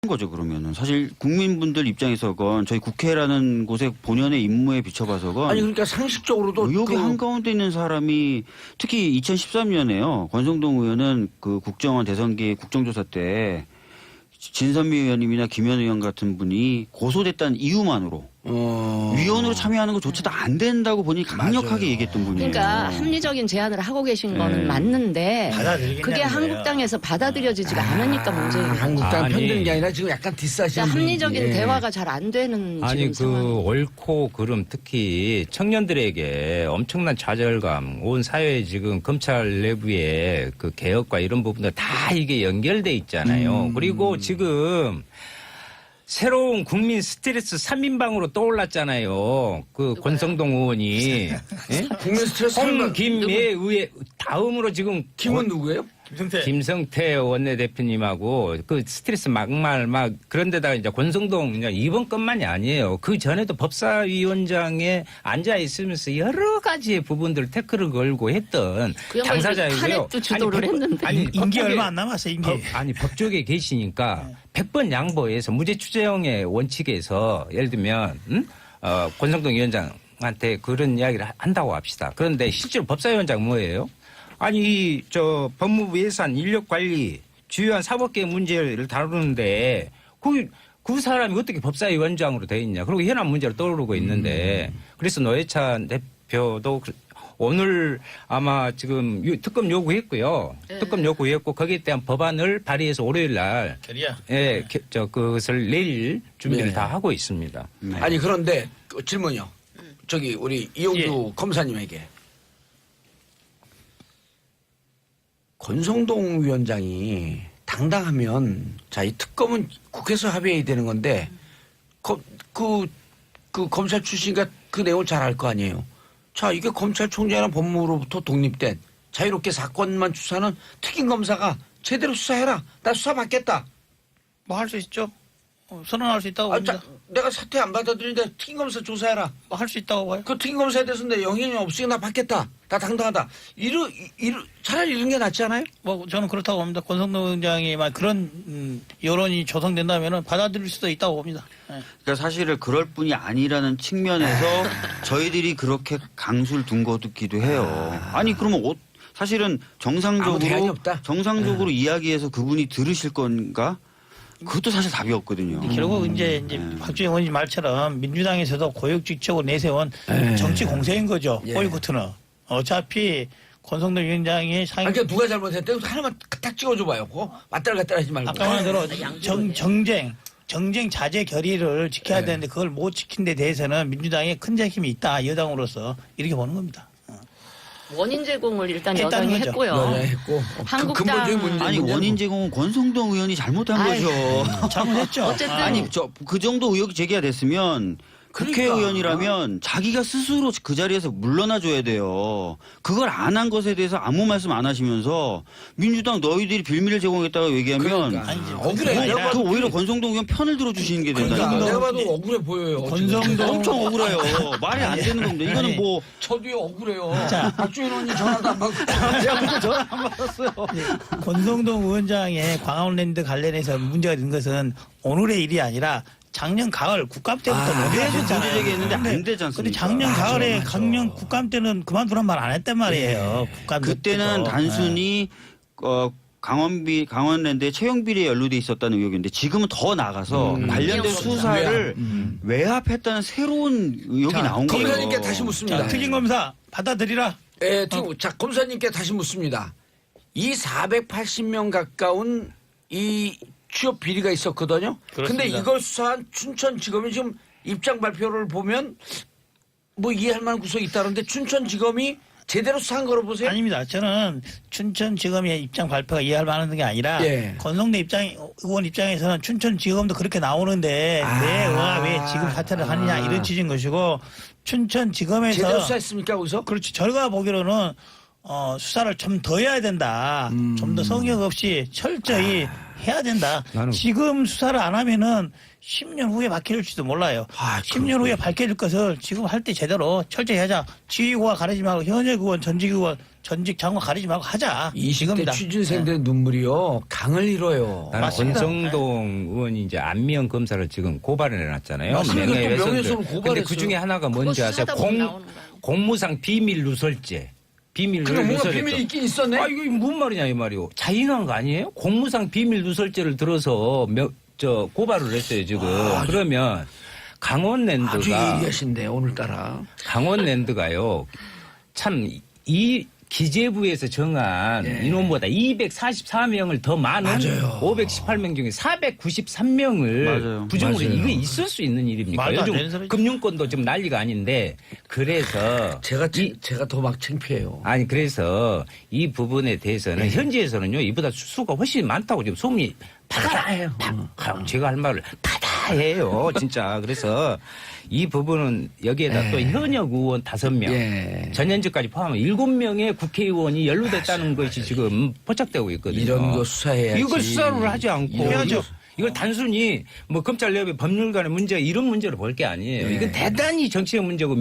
거죠. 그러면은 사실 국민분들 입장에서건 저희 국회라는 곳의 본연의 임무에 비춰봐서건 아니 그러니까 상식적으로도 의혹의 그 한가운데 있는 사람이 특히 2013년에요. 권성동 의원은 그 국정원 대선기 국정조사 때 진선미 의원님이나 김현 의원 같은 분이 고소됐다는 이유만으로 위원으로 참여하는 것조차도 안 된다고 본인이 강력하게 맞아요. 얘기했던 분이에요. 그러니까 합리적인 제안을 하고 계신 거는 네. 맞는데 받아들이겠냐는 그게 거예요. 한국당에서 받아들여지지가 않으니까 문제예요. 한국당 아니. 편드는 게 아니라 지금 약간 디스하시는 그러니까 합리적인 분위기. 대화가 잘 안 되는 아니 지금 상황. 그 옳고 그름 특히 청년들에게 엄청난 좌절감 온 사회에 지금 검찰 내부의 그 개혁과 이런 부분들 다 이게 연결돼 있잖아요. 그리고 지금 새로운 국민 스트레스 3인방으로 떠올랐잖아요. 그 권성동 의원이 예? 국민 스트레스 홍, 김, 예, 의회 다음으로 지금 김은 누구예요? 김성태 원내대표님하고 그 스트레스 막말 막 그런데다가 이제 권성동 이제 이번 건만이 아니에요. 그 전에도 법사위원장에 앉아 있으면서 여러 가지의 부분들 태클을 걸고 했던 그 양반이 당사자이고요. 탄핵도 주도를 했는데. 임기 얼마 안 남았어요. 임기. 법조계에 계시니까 100번 양보해서 무죄 추정의 원칙에서 예를 들면 권성동 위원장한테 그런 이야기를 한다고 합시다. 그런데 실제로 법사위원장 뭐예요? 아니 저 법무부 예산 인력관리 주요한 사법개혁 문제를 다루는데 그 사람이 어떻게 법사위원장으로 돼 있냐. 그리고 현안 문제로 떠오르고 있는데 그래서 노회찬 대표도 오늘 아마 지금 특검 요구했고요. 특검 요구했고 거기에 대한 법안을 발의해서 월요일 날 결의야. 예, 그것을 내일 준비를 네. 다 하고 있습니다. 네. 아니 그런데 그 질문이요. 저기 우리 이용주 검사님에게 권성동 위원장이 당당하면 자 이 특검은 국회에서 합의해야 되는 건데 그 검찰 출신이니까 그 내용을 잘 알 거 아니에요. 자 이게 검찰총장이나 법무부로부터 독립된 자유롭게 사건만 수사하는 특임 검사가 제대로 수사해라. 나 수사 받겠다. 뭐 할 수 있죠. 선언할 수 있다고 아, 봅니다. 내가 사퇴 안 받아들이는데 특임 검사 조사해라. 뭐 할 수 있다고 봐요. 그 특임 검사에 대해서 내 영향이 없으니까 나 받겠다. 나 당당하다. 차라리 이런 게 낫지 않아요? 뭐 저는 그렇다고 봅니다. 권성동 위원장이 만 그런 여론이 조성된다면은 받아들일 수도 있다고 봅니다. 예. 그러니까 사실은 그럴 뿐이 아니라는 측면에서 저희들이 그렇게 강수를 둔 것기도 해요. 아니 그러면 사실은 아무 대안이 정상적으로 없다. 이야기해서 그분이 들으실 건가? 그것도 사실 답이 없거든요. 결국 이제 박주영 의원님 말처럼 민주당에서도 고육지책으로 내세운 정치 공세인 거죠. 예. 보이콧은 어차피 권성동 위원장이 상임 그러니까 누가 잘못했대? 하나만 딱 찍어줘봐요. 맞다를 갖다 하지 말고. 아까 말대로 정쟁 자제 결의를 지켜야 되는데 그걸 못 지킨 데 대해서는 민주당에 큰 책임이 있다. 여당으로서 이렇게 보는 겁니다. 원인 제공을 일단 했다는 여당이 거죠. 했고요. 했고 한국당- 근본적인 문제. 아니 원인 제공은 권성동 의원이 잘못한 아이, 거죠. 잘못했죠. 어쨌든 아니 그 정도 의혹이 제기가 됐으면 국회의원이라면 자기가 스스로 그 자리에서 물러나 줘야 돼요. 그걸 안 한 것에 대해서 아무 말씀 안 하시면서 민주당 너희들이 빌미를 제공했다고 얘기하면 그러니까. 억울해. 내가 봐도 오히려 권성동 의원 편을 들어주시는 게 그러니까 된다니까. 내가 봐도 억울해 보여요. 권성동 엄청 억울해요. 말이 안 되는 겁니다. 이거는 뭐 저도요 억울해요. 자. 박주인 의원이 전화도 안 받고 제가 전화 안 받았어요. 권성동 위원장의 광화문랜드 관련해서 문제가 된 것은 오늘의 일이 아니라 작년 가을 국감 때부터 계속 문제가 문제 제기했는데 안 되지 근데 않습니까? 작년 맞아, 가을에 맞아. 작년 국감 때는 그만두란 말 안 했단 말이에요. 국감 그때는 때부터. 단순히 강원랜드에 채용 비리에 연루돼 있었다는 의혹인데 지금은 더 나가서 관련된 위헌 수사를 외압했다는 새로운 의혹이 자, 나온 거예요. 검사님께 다시 묻습니다. 자, 특임 검사 받아들이라. 자, 검사님께 다시 묻습니다. 이 480명 가까운 이 취업 비리가 있었거든요. 그렇습니다. 근데 이걸 수사한 춘천지검이 지금 입장 발표를 보면 뭐 이해할 만한 구석이 있다는데 춘천지검이 제대로 수사한 거로 보세요? 아닙니다. 저는 춘천지검의 입장 발표가 이해할 만한 게 아니라 예. 권성대 의원 입장에서는 춘천지검도 그렇게 나오는데 왜 의원가 왜 지금 사퇴를 하느냐 이런 취지인 것이고 춘천지검에서 제대로 수사했습니까 거기서? 그렇지. 저희가 보기로는 수사를 좀 더 해야 된다. 좀 더 성역 없이 철저히 해야 된다. 지금 수사를 안 하면은 10년 후에 밝혀질지도 몰라요. 10년 후에 밝혀질 것을 지금 할 때 제대로 철저히 하자. 지휘고가 가리지 말고 현역 의원, 전직 의원, 전직 장관 가리지 말고 하자. 20대 지금이다. 취준생들의 눈물이요 강을 잃어요. 나는 맞습니다. 권성동 의원이 이제 안미영 검사를 지금 고발을 해놨잖아요. 맞습니다. 또 명예훼손을 근데 고발했어요. 그 중에 하나가 그거 뭔지 아세요? 수사하다 보면 나오는 거야. 공무상 비밀 누설죄. 비밀 그래 뭔가 누설했죠. 비밀이 있긴 있었네. 아 이거 무슨 말이냐 이 말이요. 자인한 거 아니에요? 공무상 비밀 누설죄를 들어서 고발을 했어요 지금. 그러면 아주 강원랜드가 예리하신데 오늘따라. 강원랜드가요. 참 이 기재부에서 정한 인원보다 244명을 더 많은 맞아요. 518명 중에 493명을 맞아요. 부정으로 맞아요. 이거 있을 수 있는 일입니까? 말도 안 되는 요즘 소리죠. 금융권도 좀 난리가 아닌데 그래서 제가 더 막 창피해요. 아니 그래서 이 부분에 대해서는 현지에서는요 이보다 수가 훨씬 많다고 지금 소문이 파다해요. 제가 할 말을 파다해요 진짜. 그래서 이 부분은 여기에다 또 현역 의원 5명 예. 전현직까지 포함해 7명의 국회의원이 연루됐다는 것이 지금 포착되고 있거든요. 이런 거 수사해야지. 이걸 수사를 하지 않고 해야죠. 이걸 단순히 뭐 검찰 내부의 법률관의 문제 이런 문제로 볼 게 아니에요. 네. 이건 대단히 정치적 문제고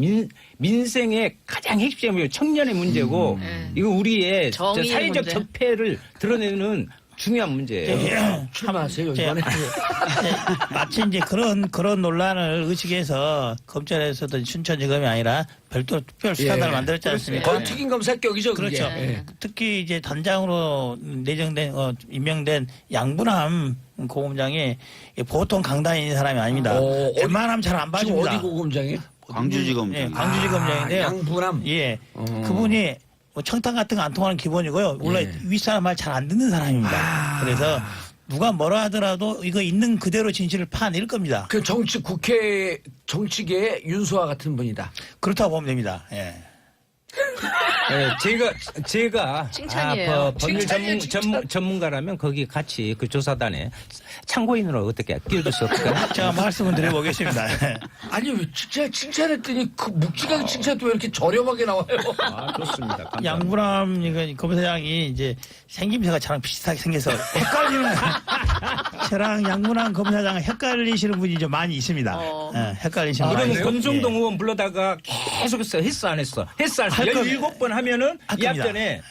민생의 가장 핵심이고 청년의 문제고 이거 우리의 정의의 사회적 문제. 적폐를 드러내는 중요한 문제예요. 출마하세요 제- 이번에. 마치 이제 그런 논란을 의식해서 검찰에서도 춘천지검이 아니라 별도로 특별 수사단을 만들었지 않습니까? 거의 특임 검사격이죠. 그게. 그렇죠. 예. 특히 이제 단장으로 내정된 임명된 양분함 고검장이 보통 강단인 사람이 아닙니다. 웬만하면 잘 안 지금 봐줍니다. 어디 고검장이에요? 광주지검장. 예, 광주지검장인데요. 양분함. 예, 그분이 뭐 청탁 같은 거 안 통하는 기본이고요. 원래 예. 윗사람 말 잘 안 듣는 사람입니다. 그래서 누가 뭐라 하더라도 이거 있는 그대로 진실을 파낼 겁니다. 그 국회 정치계의 윤수와 같은 분이다. 그렇다고 보면 됩니다. 예. 제가 칭찬이에요. 법률 칭찬이에요, 칭찬. 전문가라면 거기 같이 그 조사단에 참고인으로 어떻게 끼워줄 수 없을까요? 제가 말씀을 드려보겠습니다. 아니 왜 칭찬했더니 그 묵직하게 칭찬도 왜 이렇게 저렴하게 나와요? 좋습니다. 감사합니다. 양분함 검사장이 이제 생김새가 저랑 비슷하게 생겨서 헷갈리는 저랑 양분함 검사장은 헷갈리시는 분이 좀 많이 있습니다. 예, 헷갈리시는 분이 그러면 있어요. 권성동 예. 의원 불러다가 계속해서 했어 안 했어? 했어 안 했어? 할 겁니다. 17번 하면은 할 이 겁니다. 앞전에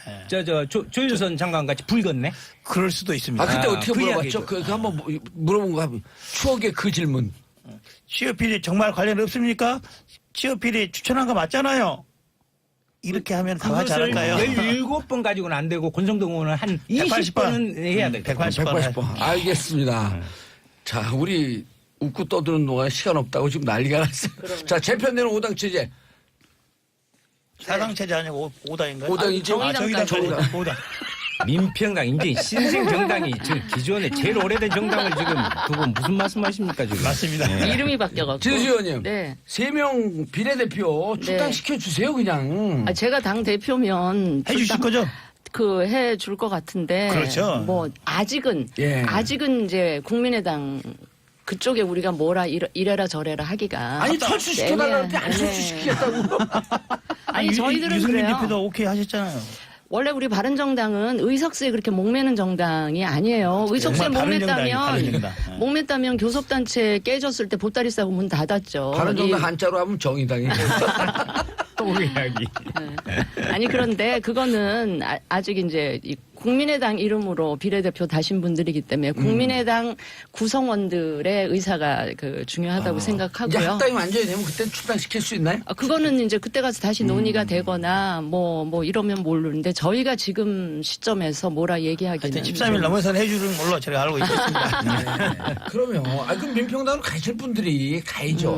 조윤선 장관 같이 불겠네? 그럴 수도 있습니다. 아 그때 아, 어떻게 그 물어봤죠? 이야기죠. 그 한번 물어본 거 하면 추억의 그 질문. 취업비리 정말 관련 없습니까? 취업비리 추천한 거 맞잖아요. 이렇게 하면 다 하지 그것을 않을까요? 17번 가지고는 안 되고 권성동 의원은 한 180 번. 20번은 해야 돼. 180번. 180번. 알겠습니다. 자, 우리 웃고 떠드는 동안 시간 없다고 지금 난리가 났어요. 자, 재편되는 5당 체제. 사당체제 아니고 5당인가요? 5당이죠? 정의당. 정의당. 5당. 민평당 이제 신생 정당이 지금 기존에 제일 오래된 정당을 지금 두고 무슨 말씀하십니까 지금? 맞습니다. 이름이 바뀌어갖고. 진수 의원님. 네. 3명 비례대표 출당시켜주세요, 그냥. 제가 당 대표면 해주실 거죠? 해줄 것 같은데. 그렇죠. 뭐 아직은 예. 이제 국민의당 그쪽에 우리가 뭐라 이래라 저래라 하기가. 아니, 탈출시켜달라는데 안 애매해. 탈출시키겠다고. 아니 저희들은 유승민 그래요. 대표도 오케이 하셨잖아요. 원래 우리 바른정당은 의석수에 그렇게 목매는 정당이 아니에요. 의석수에 정말 다른 정당이에요, 다른 정당. 예. 목맸다면 교섭단체 깨졌을 때 보따리 싸고 문 닫았죠. 바른정당 한자로 하면 정의당이고. 또 이야기. 아니 그런데 그거는 아직 이제 이 국민의당 이름으로 비례대표 다신 분들이기 때문에 국민의당 구성원들의 의사가 그 중요하다고 이제 생각하고요. 합당이 완전히 되면 그때 출당시킬 수 있나요? 그거는 이제 그때 가서 다시 논의가 되거나 뭐 이러면 모르는데 저희가 지금 시점에서 뭐라 얘기하기는 하여튼 13일 넘어서는 해주는 걸로 제가 알고 있습니다. 그러면 그럼 민평당으로 가실 분들이 가야죠.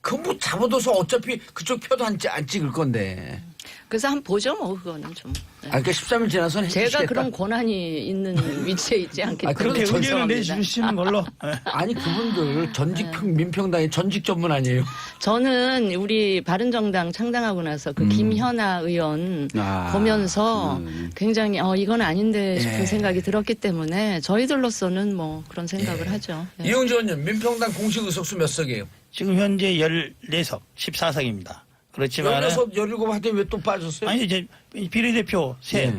그건 뭐 잡아둬서 어차피 그쪽 표도 안 찍을 건데. 그래서 한번 보죠 뭐 그거는 좀. 네. 그러니까 13일 지나서는 제가 해주시겠다. 그런 권한이 있는 위치에 있지 않기 때문에 그렇게 의견을 죄송합니다. 내주시는 걸로. 아니 그분들 전직 민평당의 전직 전문 아니에요? 저는 우리 바른정당 창당하고 나서 그 김현아 의원 보면서 굉장히 이건 아닌데 싶은 생각이 들었기 때문에 저희들로서는 뭐 그런 생각을 하죠. 네. 이용주 의원님 민평당 공식 의석수 몇 석이에요? 지금 현재 14석, 14석입니다. 그렇지만 16, 17 하더니 왜 또 빠졌어요? 아니 이제 비례대표 셋.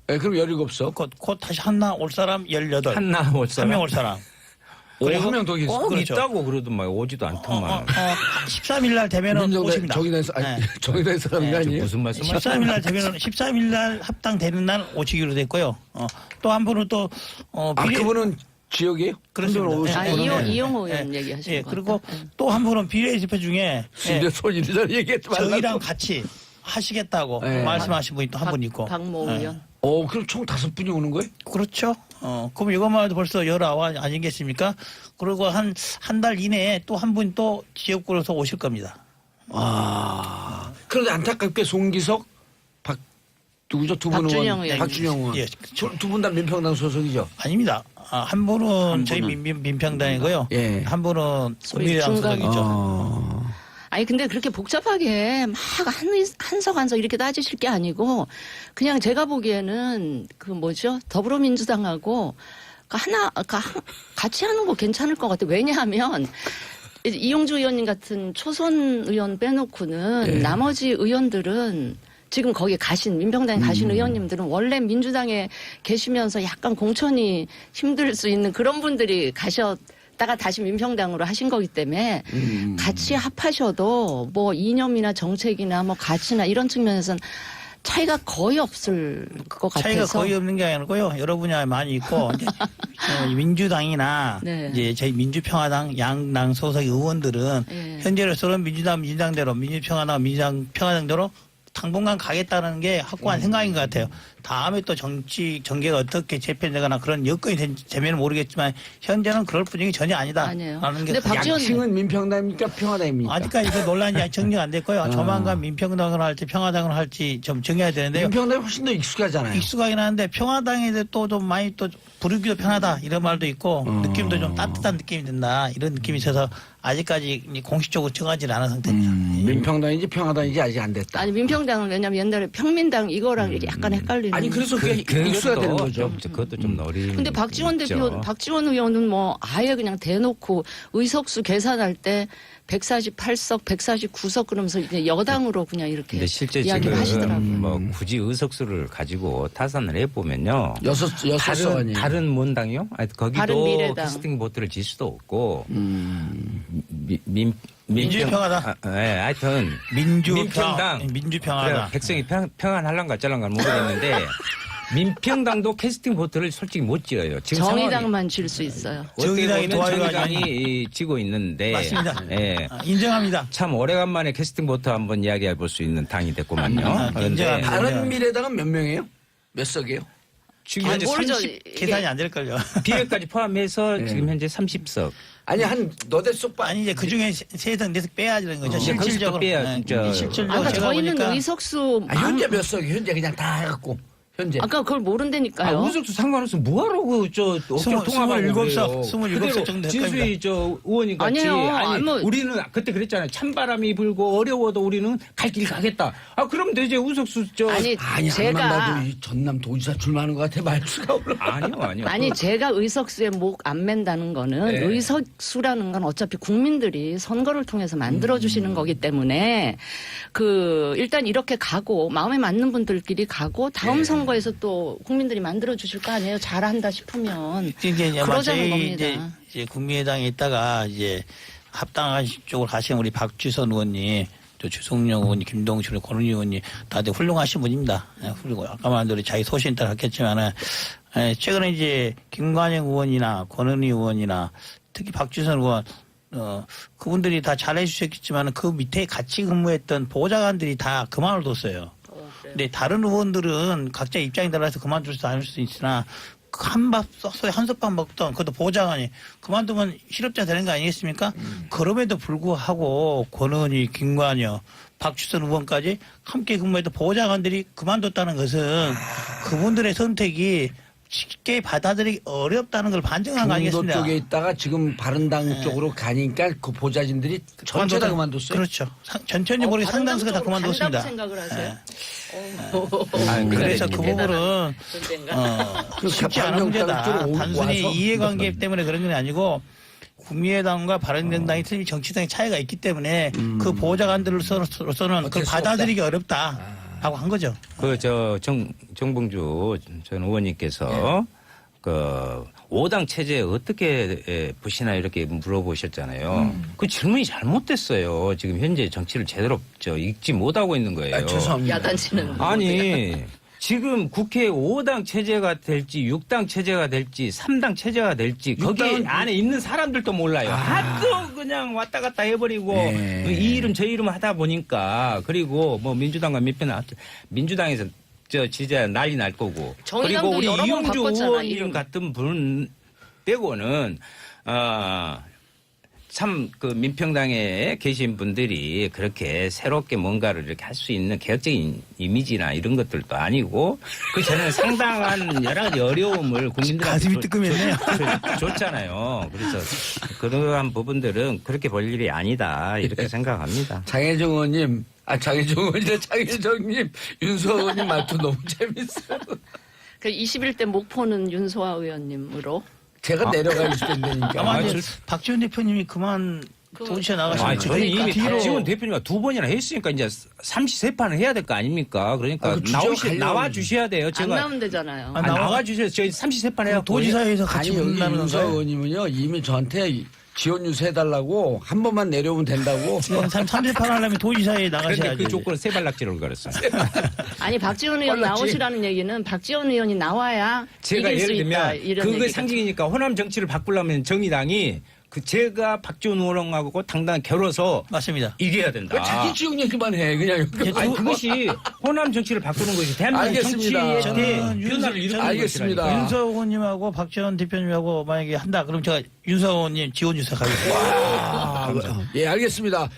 네, 그럼 17석. 곧 다시 한나 올 사람 18. 한나 올 사람. 한 명 올 사람. 그리고 한 명 더 계세요. 꼭 그렇죠. 있다고 그러더만 오지도 않더만. 13일 날 되면은 오십니다. 정의당에서 아니 네. 정의당에서 사람이 아니에요? 무슨 말씀 13일 날 되면은 13일 날 합당되는 날 오시기로 됐고요. 또 한 분은 또 그분은 지역이에요? 그렇습니다. 이용호 의원 얘기하시는 예, 것 그리고 같아요. 또 한 분은 비례대표 중에 근데 손이 잘 얘기하지 말라고. 저희랑 같이 하시겠다고 네. 말씀하신 분이 또 한 분 있고. 박모 예. 의원. 그럼 총 5분이 오는 거예요? 그렇죠. 그럼 이것만 해도 벌써 19 아니겠습니까? 그리고 한 달 이내에 또 한 분 또 지역구로서 오실 겁니다. 그런데 안타깝게 송기석, 누구죠? 두 분은 박준영 의원. 박준영 의원. 예, 두 분 다 민평당 소속이죠? 아닙니다. 한 분은 저희 민평당이고요. 예. 한 분은 소위 국민의당 중간. 소속이죠. 아니 근데 그렇게 복잡하게 막 한석 이렇게 따지실 게 아니고 그냥 제가 보기에는 그 뭐죠 더불어민주당하고 같이 하는 거 괜찮을 것 같아요. 왜냐하면 이용주 의원님 같은 초선 의원 빼놓고는 나머지 의원들은 지금 거기 가신 민평당에 가신 의원님들은 원래 민주당에 계시면서 약간 공천이 힘들 수 있는 그런 분들이 가셨다가 다시 민평당으로 하신 거기 때문에 같이 합하셔도 뭐 이념이나 정책이나 뭐 가치나 이런 측면에서는 차이가 거의 없을 것 차이가 같아서 거의 없는 게 아니고요. 여러 분야에 많이 있고 이제 민주당이나 네. 이제 저희 민주평화당 양당 소속 의원들은 예. 현재로서는 민주당대로 민주평화당 민주당평화당대로 당분간 가겠다는 게 확고한 생각인 것 같아요. 다음에 또 정계가 어떻게 재편되거나 그런 여건이 되면 모르겠지만 현재는 그럴 분위기 전혀 아니다. 아니에요. 라는 게 근데 박지원 약칭은 민평당입니까? 평화당입니까? 아직까지 그 논란이 아직 정리가 안 됐고요. 조만간 민평당으로 할지 평화당으로 할지 좀 정해야 되는데요. 민평당이 훨씬 더 익숙하잖아요. 익숙하긴 한데 평화당에 또 좀 많이 또 부르기도 편하다 이런 말도 있고 느낌도 좀 따뜻한 느낌이 든다 이런 느낌이 있어서 아직까지 공식적으로 정하지는 않은 상태입니다. 민평당인지 평화당인지 아직 안 됐다. 아니 민평당은 왜냐면 옛날에 평민당 이거랑 약간 헷갈리는. 아니 그래서 그게 익숙하게 되는 거죠. 그것도 좀 어린. 근데 박지원 있죠. 대표, 박지원 의원은 뭐 아예 그냥 대놓고 의석수 계산할 때 148석, 149석 그러면서 이제 여당으로 그냥 이렇게 근데 실제 이야기를 지금 하시더라고요. 뭐 굳이 의석수를 가지고 타산을 해보면요. 여섯 석 아니에요? 다른 문당이요? 아니, 거기도 바른미래당. 캐스팅 보트를 질 수도 없고 민주평화당. 하여튼 민주평화당. 그래, 백성이 평안할란가 어쩔란가 모르겠는데 민평당도 캐스팅 보트를 솔직히 못 지어요. 지금 정의당만 질 수 있어요. 정의당이 도와줘야지. 정의당이 지고 있는데 맞습니다. 예. 인정합니다. 참 오래간만에 캐스팅 보트 한번 이야기해 볼 수 있는 당이 됐구만요. 그런데 인정합니다. 다른 미래당은 몇 명이에요? 몇 석이에요? 지금 현재 모르죠. 30 계산이 안 될걸요. 비례까지 포함해서 지금 현재 30석. 아니 한 너댓 석 아니 이제 그중에 세석 네석 빼야지는 거죠. 이제 실질적으로. 거기서 빼야, 저- 실질적으로 아까 제가 저희는 보니까 의석수 현재 몇 석이 현재 그냥 다 해갖고 현재. 아까 그걸 모른다니까요. 의석수 상관없어 뭐하라고 어깨 통합하고 27석, 27석 정도 될 진수희 저 의원이 같이 아니에요. 아니 아니, 뭐- 우리는 그때 그랬잖아요. 찬바람이 불고 어려워도 우리는 갈 길 가겠다. 그럼 되지 의석수 아니 아니 제가 안만 봐도 이 전남 도지사 출마하는 것 같아 말수가 올라. 아니요. 아니 제가 의석수에 목 안 맨다는 거는 네. 의석수라는 건 어차피 국민들이 선거를 통해서 만들어 주시는 거기 때문에 그 일단 이렇게 가고 마음에 맞는 분들끼리 가고 다음 선거에서 또 국민들이 만들어 주실 거 아니에요. 잘한다 싶으면 이제 그러자는 저희 겁니다. 이제 국민의당에 있다가 이제 합당한 쪽으로 가신 우리 박지선 의원님 또 주성영 의원이, 김동실, 권은희 의원이 다들 훌륭하신 분입니다. 훌륭하고 아까 말한 대로 자기 소신 따라 했겠지만은 최근에 이제 김관영 의원이나 권은희 의원이나 특히 박주선 의원 그분들이 다 잘해주셨겠지만 그 밑에 같이 근무했던 보좌관들이 다 그만을 뒀어요. 근데 다른 의원들은 각자 입장에 따라서 그만둘 수도 않을 수도 있으나 한밥 소위 한솥밥 먹던 그것도 보좌관이 그만두면 실업자 되는 거 아니겠습니까? 그럼에도 불구하고 권은희, 김관여, 박주선 의원까지 함께 근무했던 보좌관들이 그만뒀다는 것은 그분들의 선택이 쉽게 받아들이기 어렵다는 걸 반증한 거 중도 아니겠습니까? 쪽에 있다가 지금 바른당 쪽으로 가니까 그 보좌진들이 전체 다 그만뒀어요. 그렇죠. 전체적으로 모르게 상당수가 다 그만뒀습니다. 생각을 하세요? 그래서 그 부분은 그 쉽지 않은 문제다. 단순히 이해관계 때문에 그런 건 아니고 국민의당과 바른정당이 틀린 정치적인 차이가 있기 때문에 그 보좌관들로서는 그걸 받아들이기 어렵다. 하고 한 거죠. 정봉주 전 의원님께서 그 5당 체제에 어떻게 보시나 이렇게 물어보셨잖아요. 그 질문이 잘못됐어요. 지금 현재 정치를 제대로 읽지 못하고 있는 거예요. 죄송합니다. 야단치는. 아니 지금 국회 5당 체제가 될지 6당 체제가 될지 3당 체제가 될지 거기 안에 있는 사람들도 몰라요. 하도 그냥 왔다 갔다 해버리고 이 이름 저 이름 하다 보니까 그리고 뭐 민주당과 민주당에서 진짜 난리 날 거고 그리고 우리 여러 번 이용주 바꿨잖아, 의원님 이름. 같은 분 빼고는 참 그 민평당에 계신 분들이 그렇게 새롭게 뭔가를 이렇게 할 수 있는 개혁적인 이미지나 이런 것들도 아니고 그 저는 상당한 여러 가지 어려움을 국민들한테 가슴이 뜨끔했네요. 줬잖아요. 그래서 그러한 부분들은 그렇게 볼 일이 아니다 이렇게 생각합니다. 장혜정 의원님, 장혜정 의원이래 장혜정님, 윤수아 의원님 말투 너무 재밌어요. 그 21대 목포는 윤소아 의원님으로. 제가 내려가 있을 텐데니까. 아마 이제 박지원 대표님이 그만 도시에 나가시면 아니, 저는 이미 뒤로 박지원 대표님과 2번이나 했으니까 이제 33판을 해야 될 거 아닙니까? 그러니까 그 주저 나와 주셔야 돼요. 안 제가 나오면 되잖아요. 나와 주셔야 저희 33판 해야 도지사에서 같이 아니, 여기 붙는다는 윤수아 건가요? 의원님은요, 이미 저한테 지원 유세해달라고 한 번만 내려오면 된다고. 38 하려면 도지사에 그런데 나가셔야지. 그 조건은 세발낙지를 걸었어요. 아니 박지원 의원 빨랐지. 나오시라는 얘기는 박지원 의원이 나와야 제가 이길 수 예를 있다. 들면 이런 그게 얘기가. 상징이니까 호남 정치를 바꾸려면 정의당이 제가 박지원 의원하고 당당 겨뤄서 맞습니다. 이겨야 된다. 왜 자기 지역 얘기만 해, 그냥. 아니 그것이 호남 정치를 바꾸는 것이 대한민국 알겠습니다. 정치의 저는 변화를 이루는 알겠습니다. 것이라니까. 윤서 의원님하고 박지원 대표님하고 만약에 한다 그럼 제가 윤서 의원님 지원 주사 가겠습니다. 예, 알겠습니다.